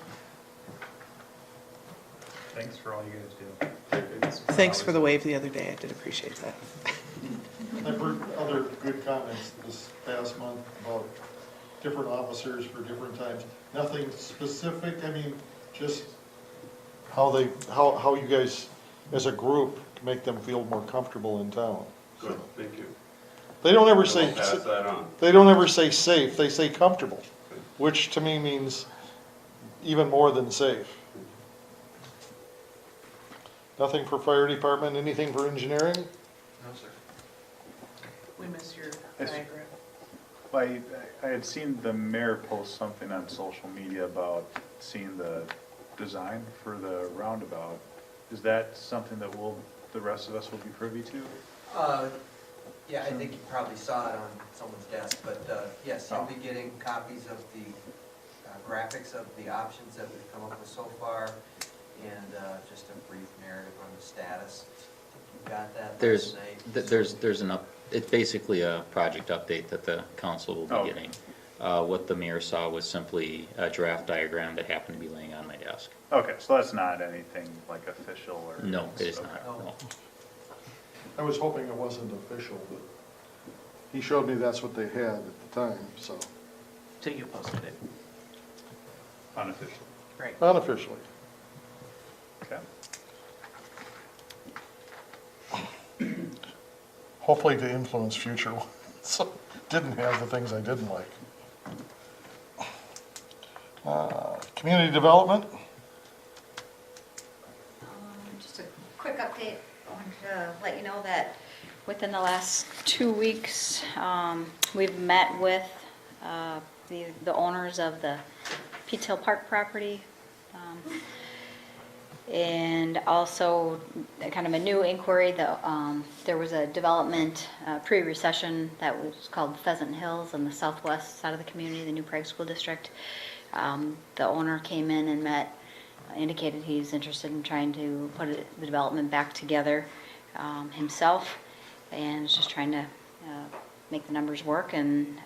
Thanks for all you guys do. Thanks for the wave the other day, I did appreciate that. I've heard other good comments this past month about different officers for different times. Nothing specific, I mean, just how you guys, as a group, make them feel more comfortable in town. Good, thank you. They don't ever say, I'll pass that on. they don't ever say safe, they say comfortable, which to me means even more than safe. Nothing for fire department, anything for engineering? No, sir. We miss your Yes. diagram. I had seen the mayor post something on social media about seeing the design for the roundabout. Is that something that the rest of us will be privy to? Yeah, I think you probably saw it on someone's desk, but yes, you'll be getting copies of the graphics of the options that we've come up with so far, and just a brief narrative on the status. You got that last night? It's basically a project update that the council will be getting. What the mayor saw was simply a draft diagram that happened to be laying on my desk. Okay, so that's not anything like official or? No, it is Okay. not, no. I was hoping it wasn't official, but he showed me that's what they had at the time, so. So you posted it. Unofficial. Right. Unofficially. Okay. Hopefully to influence future ones. So, didn't have the things I didn't like. Community development? Just a quick update. I wanted to let you know that within the last 2 weeks, we've met with the owners of the Pete's Hill Park property. And also kind of a new inquiry, there was a development pre-recession that was called Pheasant Hills on the southwest side of the community, the New Prague School District. The owner came in and met, indicated he's interested in trying to put the development back together himself, and is just trying to make the numbers work. And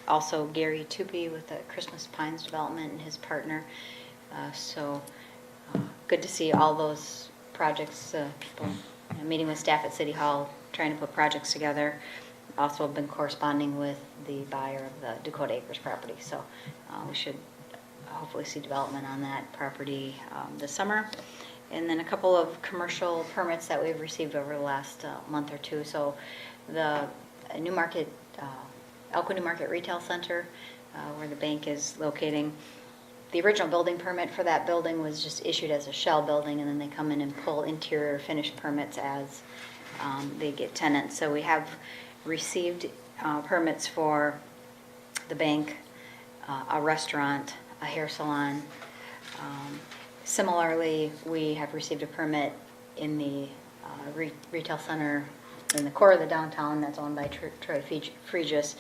also Gary Tupy with the Christmas Pines development and his partner. Good to see all those projects, people meeting with staff at City Hall, trying to put projects together. Also have been corresponding with the buyer of the Dakota Acres property, so we should hopefully see development on that property this summer. And then a couple of commercial permits that we've received over the last month or two. So the New Market, Elko New Market Retail Center, where the bank is locating, the original building permit for that building was just issued as a shell building, and then they come in and pull interior finished permits as they get tenants. So we have received permits for the bank, a restaurant, a hair salon. Similarly, we have received a permit in the retail center in the core of the downtown that's owned by Troy Fregis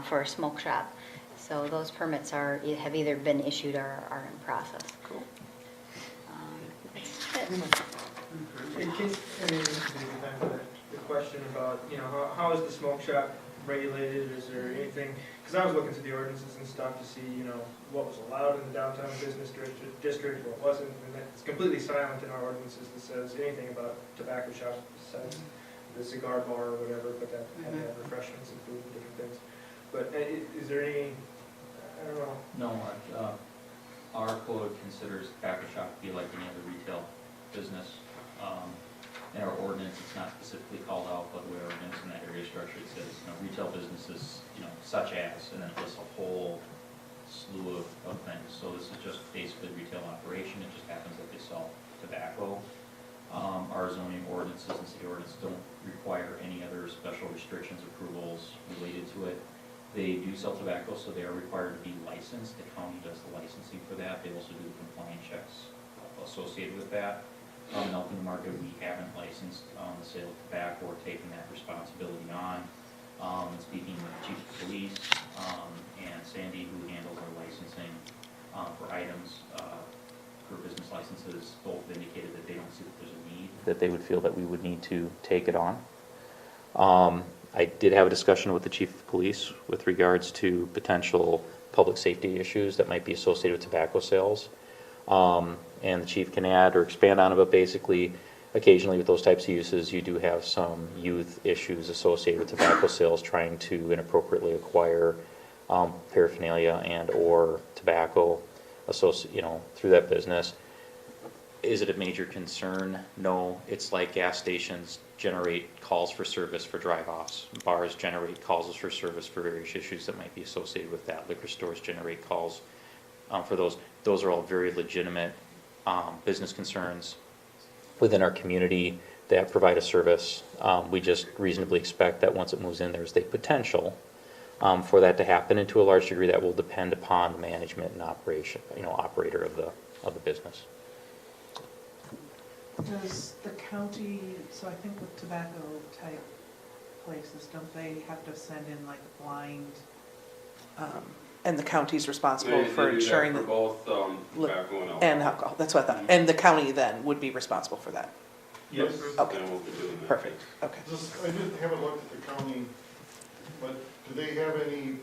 for a smoke shop. So those permits have either been issued or are in process. Cool. That's it. In case, the question about, how is the smoke shop regulated? Is there anything, because I was looking through the ordinances and stuff to see, what was allowed in the downtown business district, what wasn't, and it's completely silent in our ordinances that says anything about tobacco shops besides the cigar bar or whatever, but that had to have refreshments and food and different things. But is there any, I don't know. No, our code considers tobacco shop to be like any other retail business. In our ordinance, it's not specifically called out, but the way our ordinance in that area structure, it says, retail businesses, such as, and then it lists a whole slew of things. So this is just basically retail operation. It just happens that they sell tobacco. Our zoning ordinances and city ordinances don't require any other special restrictions, approvals related to it. They do sell tobacco, so they are required to be licensed. The county does the licensing for that. They also do compliance checks associated with that. In Elko market, we haven't licensed the sale of tobacco or taken that responsibility on. Speaking with the chief of police and Sandy, who handles our licensing for items for business licenses, both indicated that they don't see that there's a need, that they would feel that we would need to take it on. I did have a discussion with the chief of police with regards to potential public safety issues that might be associated with tobacco sales. And the chief can add or expand on it, but basically, occasionally with those types of uses, you do have some youth issues associated with tobacco sales trying to inappropriately acquire paraphernalia and or tobacco through that business. Is it a major concern? No. It's like gas stations generate calls for service for drive-offs. Bars generate calls for service for various issues that might be associated with that. Liquor stores generate calls for those. Those are all very legitimate business concerns within our community that provide a service. We just reasonably expect that once it moves in, there's the potential for that to happen, and to a large degree that will depend upon the management and operation, operator of the business. Does the county, so I think with tobacco type places, don't they have to send in like a blind, and the county's responsible for ensuring that? Both tobacco and alcohol. And alcohol, that's what I thought. And the county then would be responsible for that? Yes. Okay, And we'll be doing that. perfect, okay. I haven't looked at the county, but do they have any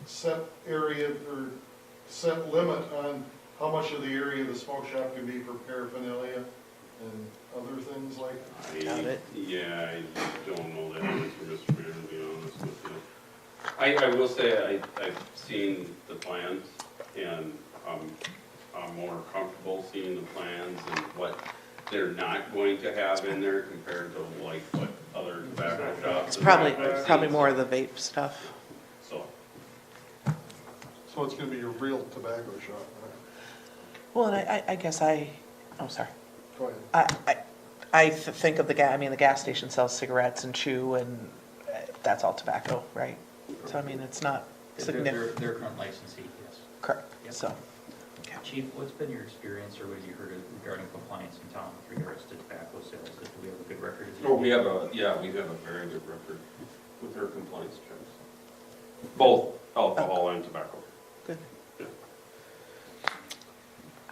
set area or set limit on how much of the area the smoke shop can be for paraphernalia and other things like that? Got it. Yeah, I don't know that answer, Mr. Mayor, to be honest with you. I will say I've seen the plans, and I'm more comfortable seeing the plans and what they're not going to have in there compared to like what other tobacco shops. It's I've probably seen. more of the vape stuff. So it's gonna be a real tobacco shop, right? Well, and I guess sorry. Go ahead. I think of the gas station sells cigarettes and chew, and that's all tobacco, right? So, it's not significant. Their current licensee, yes. Correct, Yep. so. Chief, what's been your experience, or what have you heard regarding compliance in town with regards to tobacco sales? Do we have a good record? Oh, we have a very good record with our compliance checks. Both alcohol and tobacco. Good. Yeah.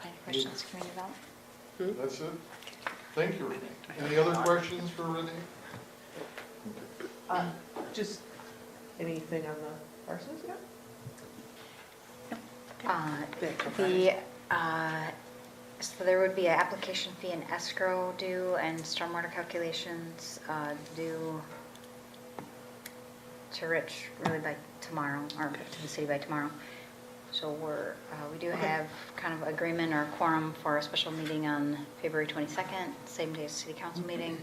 Any questions, Community Development? That's it? Thank you, Renee. Any other questions for Renee? Just anything on the parsons yet? So there would be an application fee and escrow due and stormwater calculations due to Rich really by tomorrow, or to the city by tomorrow. So we do have kind of agreement or quorum for a special meeting on February 22nd, same day as city council meeting.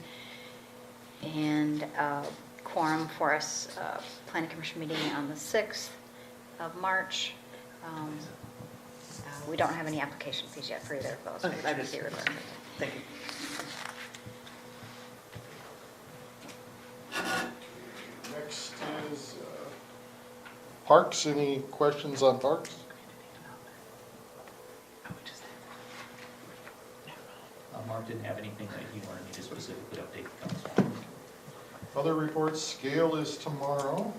And quorum for us planning commission meeting on the 6th of March. We don't have any application fees yet for either of those, Okay, which I would just- be required. Thank you. Next is parks. Any questions on parks? Mark didn't have anything that he wanted me to specifically update the council. Other reports, scale is tomorrow.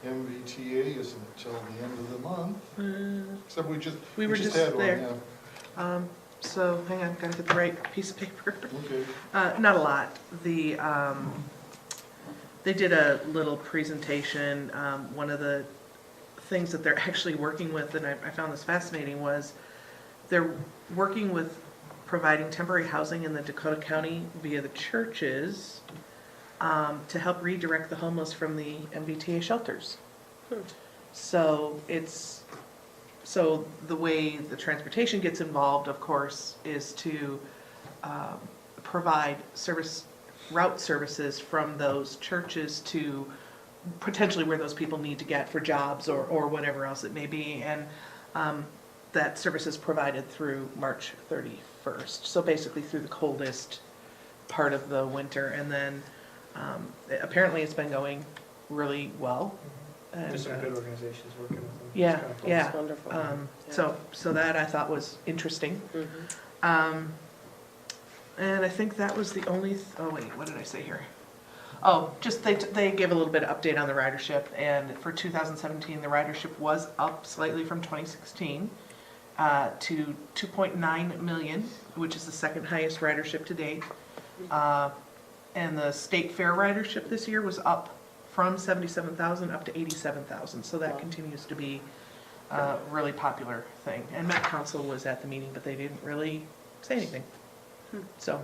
MBTA isn't until the end of the month. Except We were just had one, there. yeah. So, hang on, gotta get the right piece of paper. Okay. Not a lot. They did a little presentation. One of the things that they're actually working with, and I found this fascinating, was they're working with providing temporary housing in the Dakota County via the churches to help redirect the homeless from the MBTA shelters. So the way the transportation gets involved, of course, is to provide route services from those churches to potentially where those people need to get for jobs or whatever else it may be. And that service is provided through March 31st. So basically through the coldest part of the winter. And then apparently it's been going really well. And, There's some good organizations working with them. yeah, It's kinda cool. yeah. It's wonderful. So that I thought was interesting. And I think that was the only, oh wait, what did I say here? Oh, just they gave a little bit of update on the ridership, and for 2017, the ridership was up slightly from 2016 to 2.9 million, which is the second highest ridership to date. And the state fair ridership this year was up from 77,000 up to 87,000, so that continues to be a really popular thing. And Met Council was at the meeting, but they didn't really say anything. So.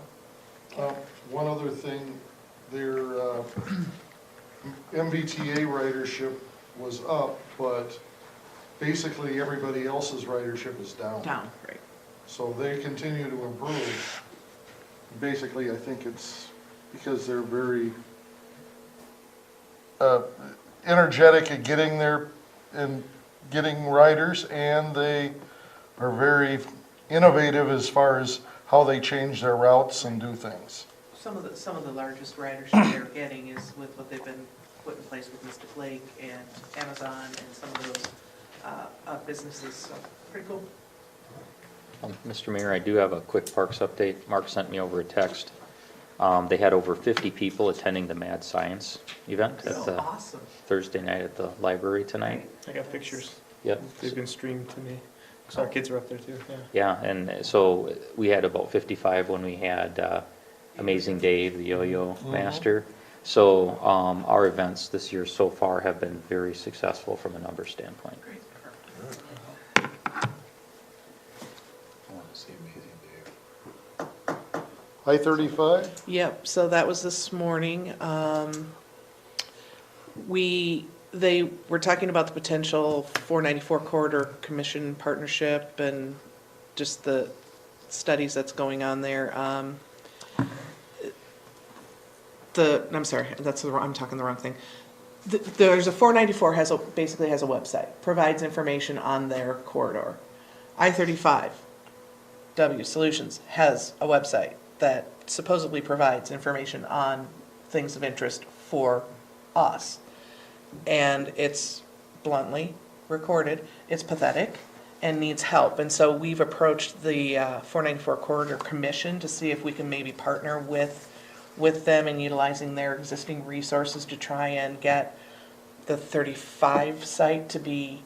One other thing, their MBTA ridership was up, but basically everybody else's ridership is down. Down, right. So they continue to improve. Basically, I think it's because they're very energetic at getting there and getting riders, and they are very innovative as far as how they change their routes and do things. Some of the largest ridership they're getting is with what they've been put in place with Mystic Lake and Amazon and some of those businesses, so pretty cool. Mr. Mayor, I do have a quick parks update. Mark sent me over a text. They had over 50 people attending the Mad Science event at the Awesome. Thursday night at the library tonight. I got pictures. Yep. They've been streamed to me. So our kids are up there too, yeah. Yeah, and so we had about 55 when we had Amazing Dave, the yo-yo master. So our events this year so far have been very successful from a number standpoint. Great. I want to see Amazing Dave. I-35? Yep, so that was this morning. They were talking about the potential 494 corridor commission partnership and just the studies that's going on there. I'm sorry, I'm talking the wrong thing. There's a 494 basically has a website, provides information on their corridor. I-35, W Solutions, has a website that supposedly provides information on things of interest for us. And it's bluntly recorded, it's pathetic and needs help. And so we've approached the 494 Corridor Commission to see if we can maybe partner with them in utilizing their existing resources to try and get the 35 site to be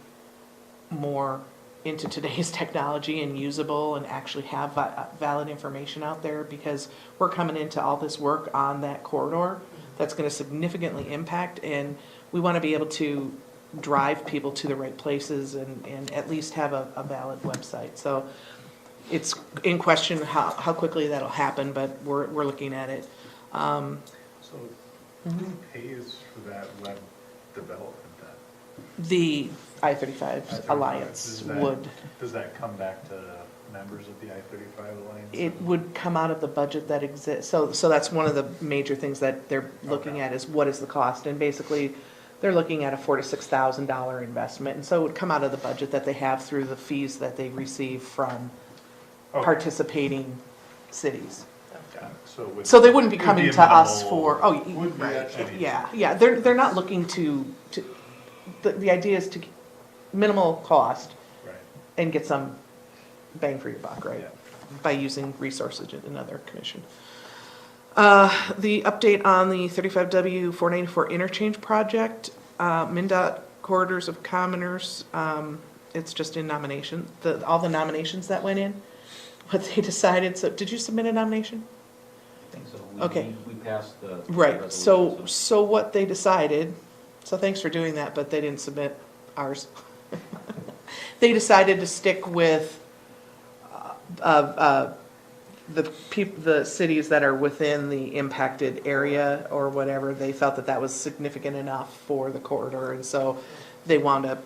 more into today's technology and usable and actually have valid information out there, because we're coming into all this work on that corridor that's going to significantly impact, and we want to be able to drive people to the right places and at least have a valid website. So it's in question how quickly that'll happen, but we're looking at it. So who pays for that web development then? The I-35 Alliance would. Does that come back to members of the I-35 Alliance? It would come out of the budget that exists. So that's one of the major things that they're looking at is what is the cost? And basically, they're looking at a $4,000 to $6,000 investment, and so it would come out of the budget that they have through the fees that they receive from participating cities. So they wouldn't be coming to us for, yeah, they're not looking to, the idea is to minimal cost and get some bang for your buck, right? By using resources in another commission. The update on the 35W 494 interchange project, MnDOT corridors of commoners, it's just in nomination, all the nominations that went in, what they decided, so did you submit a nomination? I think so. Okay. We passed the. Right, so what they decided, so thanks for doing that, but they didn't submit ours. They decided to stick with the cities that are within the impacted area or whatever. They felt that that was significant enough for the corridor, and so they wound up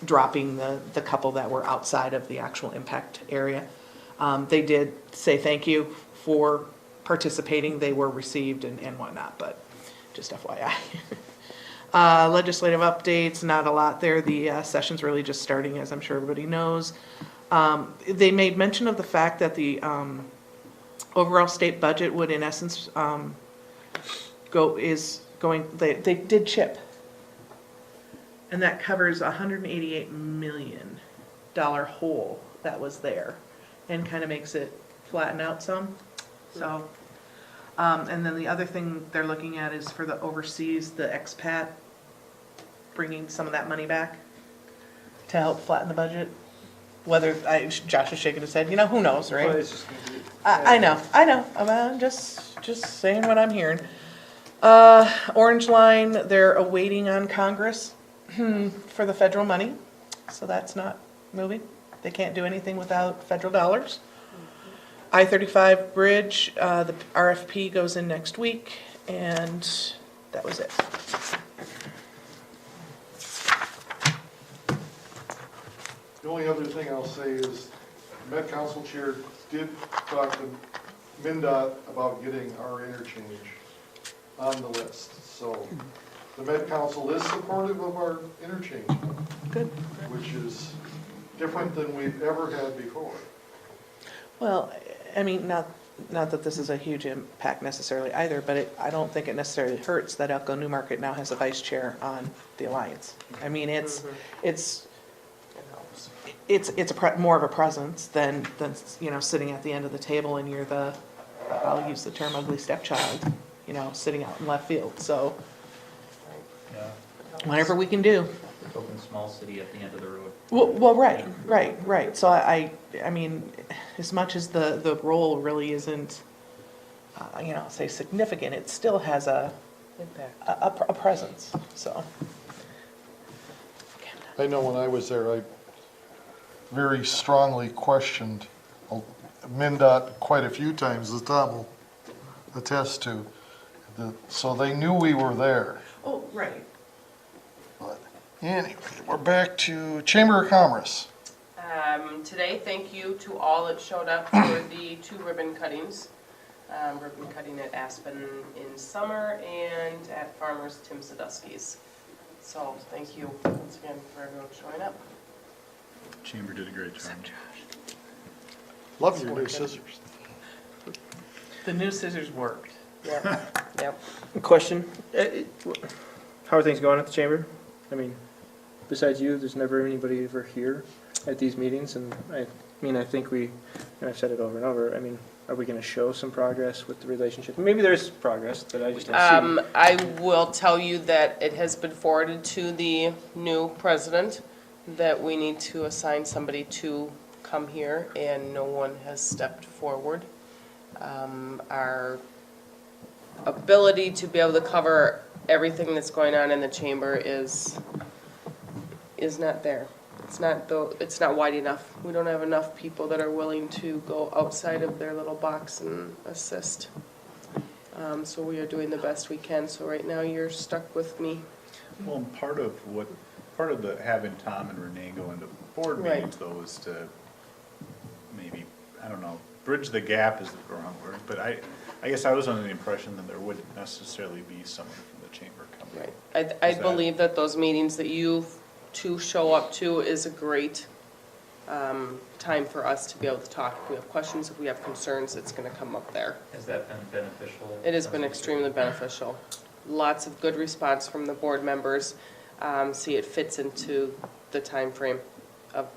dropping the couple that were outside of the actual impact area. They did say thank you for participating. They were received and whatnot, but just FYI. Legislative updates, not a lot there. The session's really just starting, as I'm sure everybody knows. They made mention of the fact that the overall state budget would in essence they did chip. And that covers $188 million hole that was there and kind of makes it flatten out some. So, and then the other thing they're looking at is for the overseas, the expat, bringing some of that money back to help flatten the budget. Whether, Josh is shaking his head, who knows, right? I know, I'm just saying what I'm hearing. Orange Line, they're awaiting on Congress for the federal money, so that's not moving. They can't do anything without federal dollars. I-35 bridge, the RFP goes in next week, and that was it. The only other thing I'll say is, the Met Council Chair did talk to MnDOT about getting our interchange on the list. So the Met Council is supportive of our interchange. Good. Which is different than we've ever had before. Well, I mean, not that this is a huge impact necessarily either, but I don't think it necessarily hurts that Elko Newmarket now has a vice chair on the alliance. I mean, it's more of a presence than sitting at the end of the table and you're the, I'll use the term ugly stepchild, sitting out in left field. So whatever we can do. Open small city at the end of the road. Well, right. So I mean, as much as the role really isn't, say significant, it still has a presence. So I know when I was there, I very strongly questioned MnDOT quite a few times, as Tom will attest to. So they knew we were there. Oh, right. Anyway, we're back to Chamber of Commerce. Today, thank you to all that showed up for the 2 ribbon cuttings. Ribbon cutting at Aspen in summer and at Farmers Tim Sadusky's. So thank you once again for everyone showing up. Chamber did a great job. Love your new scissors. The new scissors worked. Yep. Question, how are things going at the chamber? I mean, besides you, there's never anybody ever here at these meetings, and I think and I've said it over and over, are we gonna show some progress with the relationship? Maybe there's progress, but I just don't see. I will tell you that it has been forwarded to the new president that we need to assign somebody to come here, and no one has stepped forward. Our ability to be able to cover everything that's going on in the chamber is not there. It's not wide enough. We don't have enough people that are willing to go outside of their little box and assist. So we are doing the best we can. So right now you're stuck with me. Well, part of the having Tom and Renee go into board meetings though is to maybe, I don't know, bridge the gap is the wrong word, but I guess I was under the impression that there wouldn't necessarily be someone from the chamber coming. Right. I believe that those meetings that you two show up to is a great time for us to be able to talk. If we have questions, if we have concerns, it's going to come up there. Has that been beneficial? It has been extremely beneficial. Lots of good response from the board members. See, it fits into the time frame of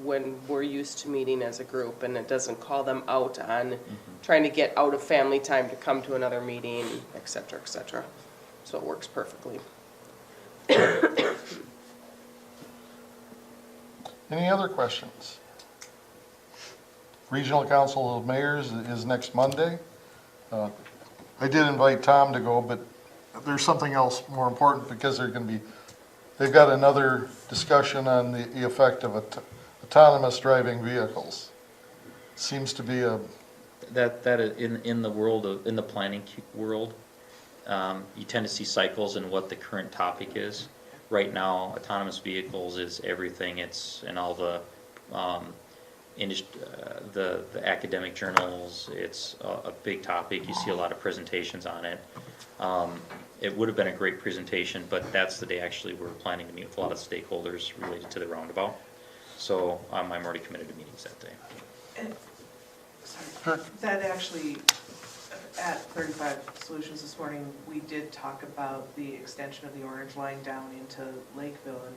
when we're used to meeting as a group, and it doesn't call them out on trying to get out of family time to come to another meeting, et cetera, et cetera. So it works perfectly. Any other questions? Regional Council of Mayors is next Monday. I did invite Tom to go, but there's something else more important because they've got another discussion on the effect of autonomous driving vehicles. Seems to be That in the world of, in the planning world, you tend to see cycles in what the current topic is. Right now, autonomous vehicles is everything. It's in all the the academic journals. It's a big topic. You see a lot of presentations on it. It would have been a great presentation, but that's the day actually we're planning to meet with a lot of stakeholders related to the roundabout. So I'm already committed to meetings that day. And, sorry, that actually, at 35 Solutions this morning, we did talk about the extension of the Orange Line down into Lakeville, and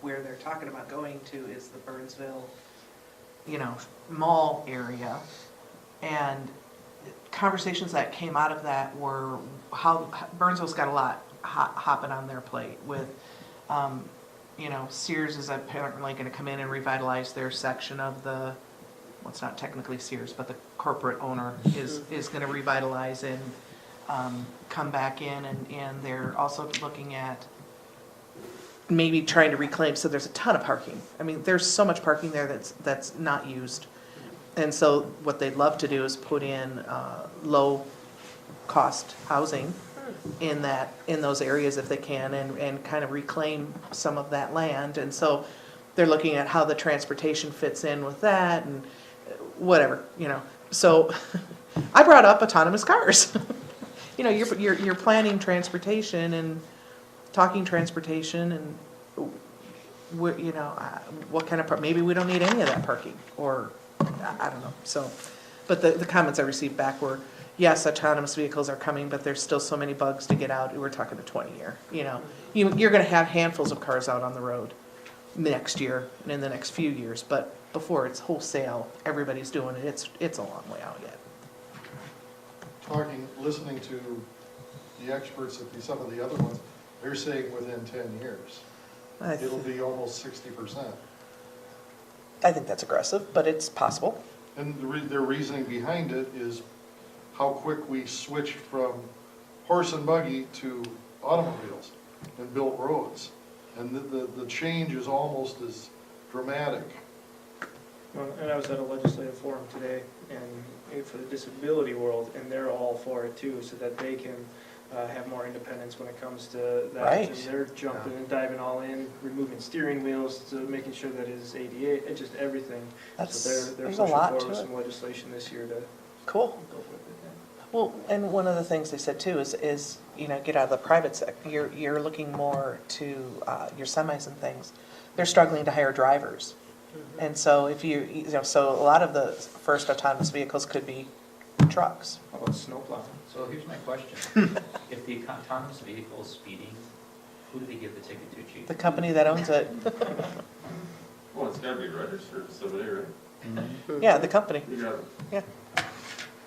where they're talking about going to is the Burnsville, mall area. And conversations that came out of that were how Burnsville's got a lot hopping on their plate with, Sears is apparently going to come in and revitalize their section of the, well, it's not technically Sears, but the corporate owner is going to revitalize and come back in, and they're also looking at maybe trying to reclaim, so there's a ton of parking. I mean, there's so much parking there that's not used. And so what they'd love to do is put in low-cost housing in those areas if they can, and kind of reclaim some of that land. And so they're looking at how the transportation fits in with that and whatever, So I brought up autonomous cars. You're planning transportation and talking transportation, and what kind of maybe we don't need any of that parking, or I don't know. So, but the comments I received back were, yes, autonomous vehicles are coming, but there's still so many bugs to get out. We're talking a 20-year. You're going to have handfuls of cars out on the road next year and in the next few years, but before it's wholesale, everybody's doing it. It's a long way out yet. Listening to the experts at some of the other ones, they're saying within 10 years. It'll be almost 60%. I think that's aggressive, but it's possible. And their reasoning behind it is how quick we switched from horse and buggy to automobiles and built roads. And the change is almost as dramatic. Well, and I was at a legislative forum today, and for the disability world, and they're all for it too, so that they can have more independence when it comes to that. Right. And they're jumping and diving all in, removing steering wheels to making sure that it is ADA, and just everything. So they're there's pushing a lot forward to with it. some legislation this year to Cool. go with it. Yeah. Well, and one of the things they said too is get out of the private sector. You're looking more to your semis and things. They're struggling to hire drivers, and so if so a lot of the first autonomous vehicles could be trucks. How about snowplow? So here's my question. If the autonomous vehicle is speeding, who do they give the ticket to, Chief? The company that owns it. Well, it's gotta be registered to somebody, right? Yeah, the company. You gotta, Yeah.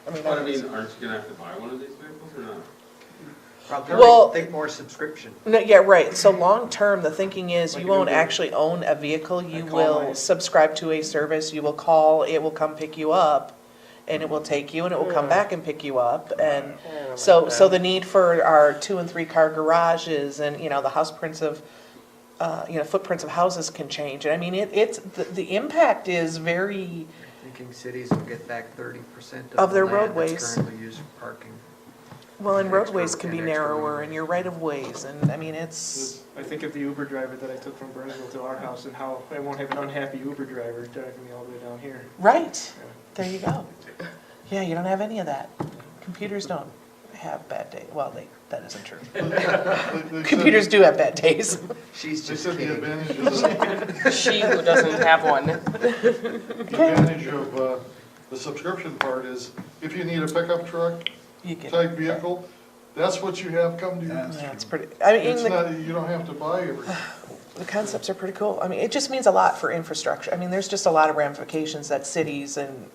but aren't you gonna have to buy one of these vehicles or not? Well, think more subscription. No, yeah, right. So long term, the thinking is Like you an won't Uber. actually own a vehicle. You call will mine. subscribe to a service. You will call. It will come pick you up, and it will take you, and it will come back and pick you up. And so the need for our 2 and 3 car garages and the house prints of footprints of houses can change. And I mean it's the impact is very. Thinking cities will get back 30% Of their the land roadways. that's currently used for parking. Well, and Extra- roadways can be and extra narrower, roadways. and your right of ways, and I mean it's. I think of the Uber driver that I took from Burnsville to our house, and how I won't have an unhappy Uber driver driving me all the way down here. Right. There you go. Yeah, you don't have any of that. Computers don't have bad days. Well, that isn't true. They Computers do have bad days. She's They just said the kidding. advantage is, She who doesn't have one. the advantage of the subscription part is, if you need a pickup truck You get type vehicle, that's what you have come to you. That's pretty, I mean, It's not, you don't have to buy everything. the concepts are pretty cool. I mean, it just means a lot for infrastructure. I mean, there's just a lot of ramifications that cities and,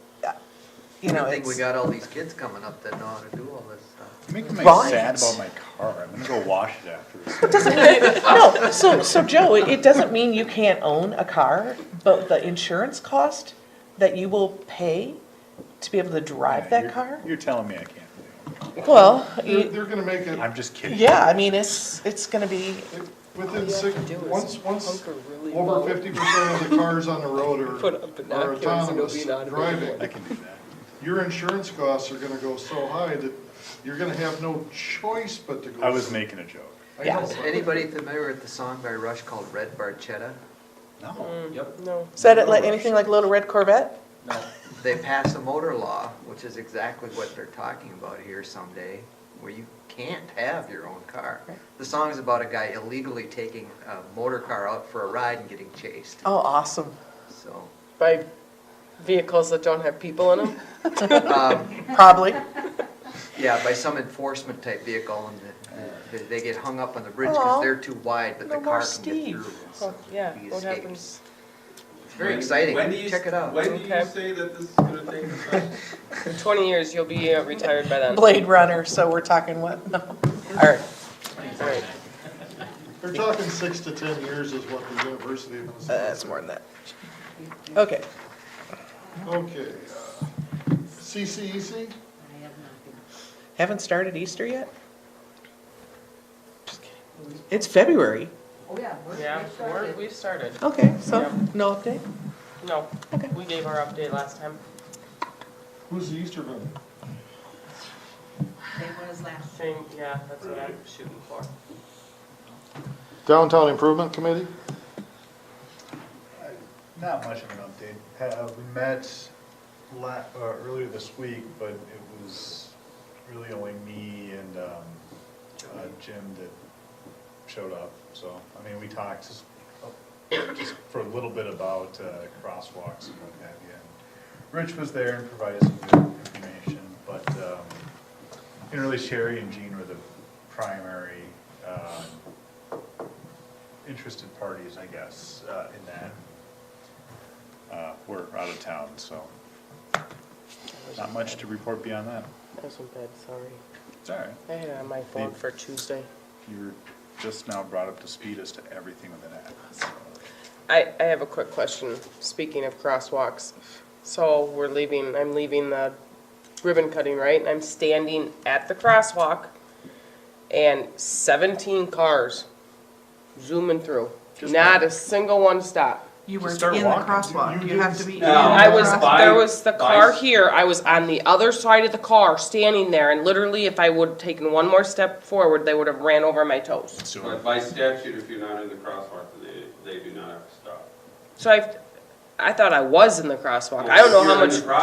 you know, I think we it's. got all these kids coming up that know how to do all this stuff. You're making me Right. sad about my car. I'm gonna go wash it after this. It doesn't mean, no, so Joe, it doesn't mean you can't own a car, but the insurance cost that you will pay to be able to drive Yeah, that you're- car? You're telling me I can't. Well, They're gonna make it, I'm just kidding. yeah, I mean, it's gonna be, within once over 50% of the cars on the road are autonomous driving, I can do that. your insurance costs are gonna go so high that you're gonna have no choice but to go. I was making a joke. yeah. Is anybody familiar with the song by Rush called Red Barchetta? No. Yep. No. Is that like anything like Little Red Corvette? No. They passed a motor law, which is exactly what they're talking about here someday, where you can't have your own car. The song's about a guy illegally taking a motor car out for a ride and getting chased, Oh, awesome. so. By vehicles that don't have people in them? Probably. Yeah, by some enforcement type vehicle, and they get hung up on the bridge Aw, because they're too wide, but the no more car can get Steve. through. and Oh, so yeah, he what escapes. happens? It's very exciting, check it out. When do Okay. you say that this is gonna take effect? In 20 years, you'll be retired by then. Blade Runner, so we're talking what? No. All right. All right. They're talking 6 to 10 years is what the university is saying. That's more than that. Okay. Okay. CCEC? Haven't started Easter yet? Just kidding. It's February. Yeah, we started. Okay, so Yeah. no update? No, we gave our update last time. Who's the Easter bunny? Same, yeah, that's what I'm shooting for. Downtown Improvement Committee? Not much of an update. We met earlier this week, but it was really only me and Jim that showed up. So, I mean, we talked just for a little bit about crosswalks and what have you. And Rich was there and provided some good information, but really Sherry and Jean were the primary interested parties, I guess, in that. We're out of town, so not much to report beyond that. I was in bed, sorry. It's all right. I had it on my phone for Tuesday. You were just now brought up to speed as to everything with an app. I have a quick question, speaking of crosswalks. So I'm leaving the ribbon cutting, right? And I'm standing at the crosswalk and 17 cars zooming through. Not a single one stopped. You were in Just the start walking. crosswalk. You have to be in the There crosswalk. was the car here, I was on the other side of the car, standing there, and literally if I would have taken one more step forward, they would have ran over my toes. But by statute, if you're not in the crosswalk, they do not have to stop. So I thought I was in the crosswalk. I don't know how You're in much the crosswalk.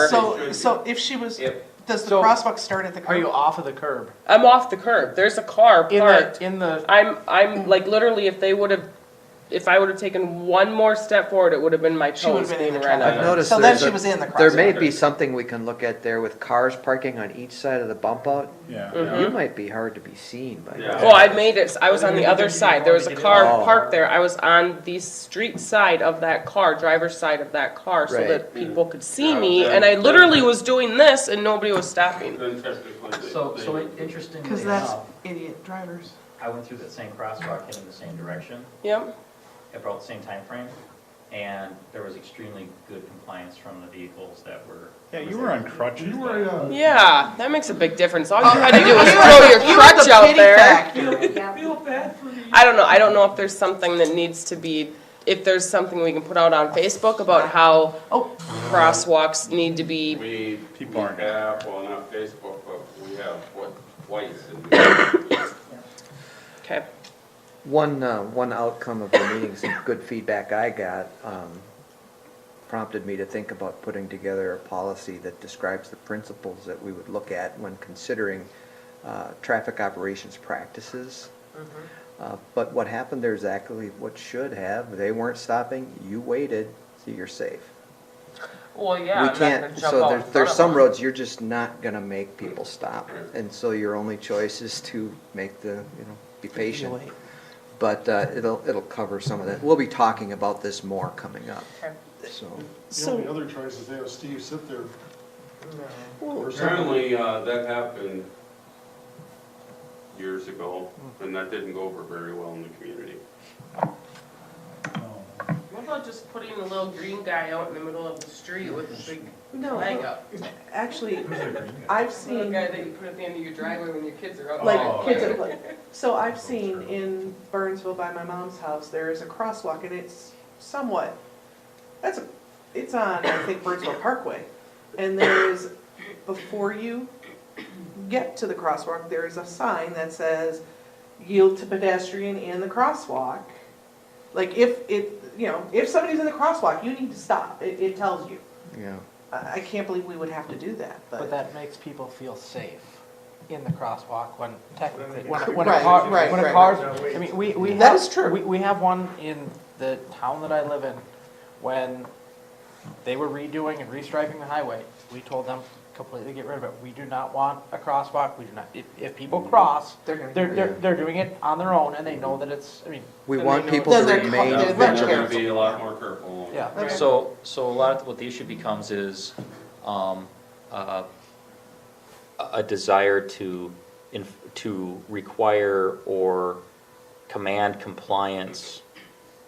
further. So if she was, If- does the So- crosswalk start at the curb? Are you off of the curb? I'm off the curb. There's a car In parked. the, I'm like literally if I would have taken one more step forward, it would have been my She would toes have been in being the ran traffic. I've over. noticed So then she was in the there may crosswalk. be something we can look at there with cars parking on each side of the bump out. Yeah. Mhm. You might be hard to be seen by Yeah. that. Well, I made it. I was on the other side. There was a car Oh. parked there. I was on the street side of that car, driver's side of that car, so Right. that people could see Yeah, me. then- And I literally was doing this, and nobody was stopping. Then technically, So because interestingly that's enough, idiot drivers. I went through that same crosswalk heading the same direction, Yep. about the same time frame, and there was extremely good compliance from the vehicles that were. Yeah, you were on crutches. You were, Yeah, that makes a big difference. All you Oh, had to you- do was you throw had your the- you had crutch the out pity there. factor. I don't know. I don't know if there's something that needs to be, if there's something we can put out on Facebook about how Oh. crosswalks need to be. we People aren't- have, well, not Facebook, but we have, twice in Okay. One outcome of the meetings and good feedback I got prompted me to think about putting together a policy that describes the principles that we would look at when considering traffic operations practices. But what happened there is exactly what should have. They weren't stopping, you waited, so you're safe. Well, yeah, We I'm not gonna can't, jump so out there's, in there's front some of 'em. roads you're just not gonna make people stop. And so your only choice is to make the, be patient. wait. But it'll cover some of that. We'll be talking about this more coming up, so. The only other choice is they have Steve sit there. Or something. Apparently, that happened years ago, and that didn't go over very well in the community. What about just putting a little green guy out in the middle of the street with a big flag up? Actually, I've The seen, guy that you put at the end of your driveway when your kids are out. like, kids are like, so I've seen in Burnsville by my mom's house, there is a crosswalk and it's somewhat, it's on, I think, Burnsville Parkway. And there is, before you get to the crosswalk, there is a sign that says yield to pedestrian and the crosswalk. Like if somebody's in the crosswalk, you need to stop. It tells you. Yeah. I can't believe we would have to do that, But that makes people feel safe in the crosswalk when technically, when Right, a car, right, when a right, car's, right. I mean, we That have, is true. We have one in the town that I live in, when they were redoing and restriping the highway, we told them completely get rid of it. We do not want a crosswalk, we do not, if people cross, they're doing it on their own and they know that it's, I mean. We then want they know people to it's- remain They're vigilant. gonna be a lot more careful. Yeah. Okay. So a lot of what the issue becomes is a desire to require or command compliance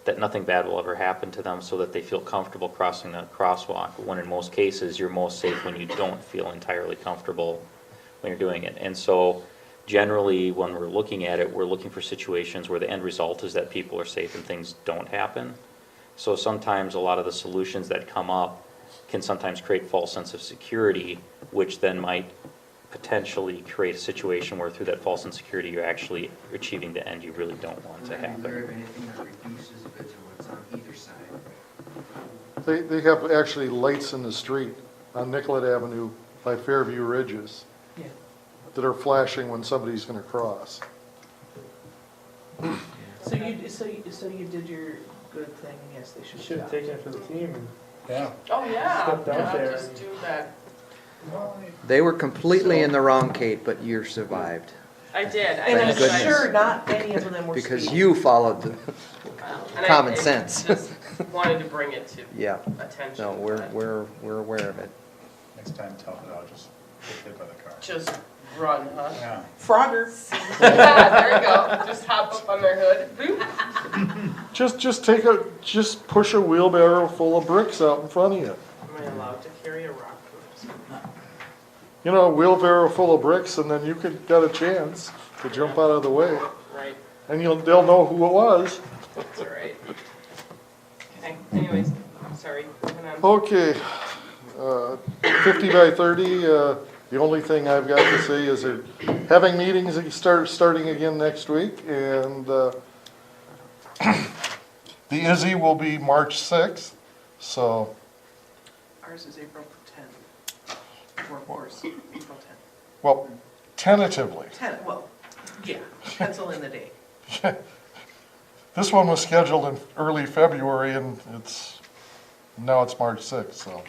that nothing bad will ever happen to them so that they feel comfortable crossing the crosswalk, when in most cases, you're most safe when you don't feel entirely comfortable when you're doing it. And so generally, when we're looking at it, we're looking for situations where the end result is that people are safe and things don't happen. So sometimes a lot of the solutions that come up can sometimes create false sense of security, which then might potentially create a situation where through that false insecurity, you're actually achieving the end you really don't want to happen. anything that reduces vigilance on either side. They have actually lights in the street on Nicollet Avenue by Fairview Ridges Yeah. that are flashing when somebody's gonna cross. So you did your good thing. Yes, they should. Should have taken it for the team and Yeah. Oh, yeah, Step out yeah, there just and- do that. They were completely in the wrong, Kate, but you survived. I did. And I'm Thank goodness. sure not any of them were Because speeding. you followed the And common I sense. just wanted to bring it to Yeah. attention. No, we're but aware of it. Next time, tell it out, just get hit by the car. Just run, huh? Yeah. Frogger. There you go. Just hop up on their hood. Boop. Just push a wheelbarrow full of bricks out in front of you. Am I allowed to carry a rock? You know, a wheelbarrow full of bricks, and then you got a chance to jump out of the way. Right. And they'll know who it was. That's all right. Okay, anyways, sorry, moving on. Okay, 50 by 30, the only thing I've got to say is they're having meetings starting again next week, and the IZZY will be March 6th, so, Ours is April 10th. Workforce, April 10th. well, tentatively. Well, yeah, pencil in the date. This one was scheduled in early February, and now it's March 6th, so.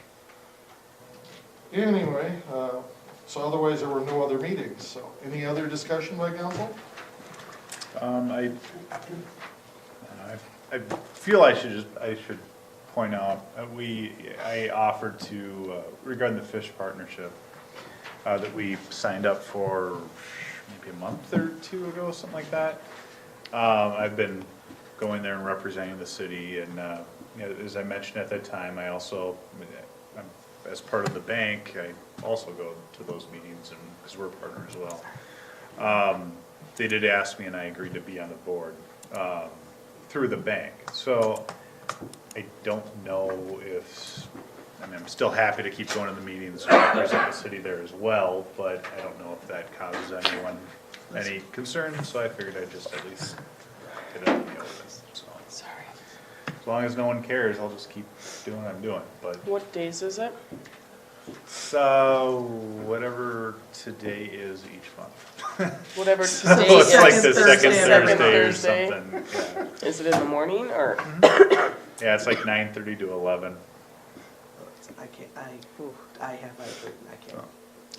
Anyway, so otherwise there were no other meetings, so any other discussion by council? I feel I should point out, I offered to, regarding the fish partnership, that we signed up for maybe a month or two ago, something like that. I've been going there and representing the city, and as I mentioned at that time, I also, as part of the bank, I also go to those meetings, and because we're a partner as well. They did ask me, and I agreed to be on the board through the bank. So I don't know if, I'm still happy to keep going to the meetings and represent the city there as well, but I don't know if that causes anyone any concern, so I figured I'd just at least get it on the open. So Sorry. as long as no one cares, I'll just keep doing what I'm doing, but What days is it? So, whatever today is each month. Whatever So today it's like is. the second Second Thursday or something. Yeah. Is it in the morning or? Yeah, it's like 9:30 to 11. I can't, I have my, I can't.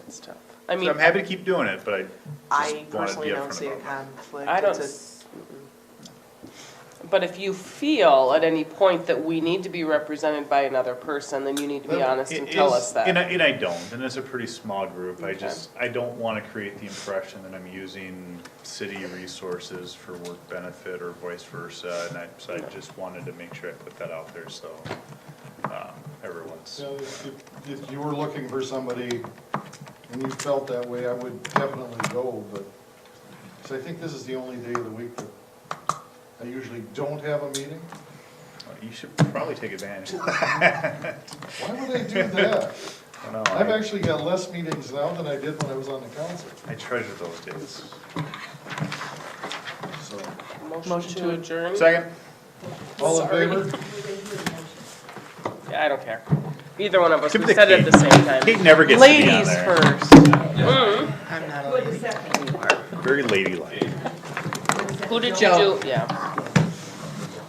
It's tough. I mean, So I'm happy to keep doing it, but I I just wanted to personally be don't upfront see a about it. conflict. I don't. But if you feel at any point that we need to be represented by another person, then you need to be honest and tell us that. And I don't, and it's a pretty small group. I don't want to create the impression that I'm using city resources for work benefit or vice versa. And so I just wanted to make sure I put that out there so everyone's. So if you were looking for somebody and you felt that way, I would definitely go, but, so I think this is the only day of the week that I usually don't have a meeting. You should probably take advantage of that. Why would I do that? I don't know, I've actually got less meetings now than I did when I was on the council. I treasure those days. So, Motion to adjourn? Second. all in favor? Yeah, I don't care. Either one of us, Give we the said it at the Kate. same time. Kate never gets to be on Ladies there. first. I'm not a lady. Very ladylike. Who did you do? Yeah.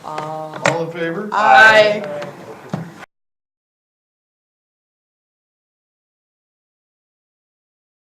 All in favor? Aye.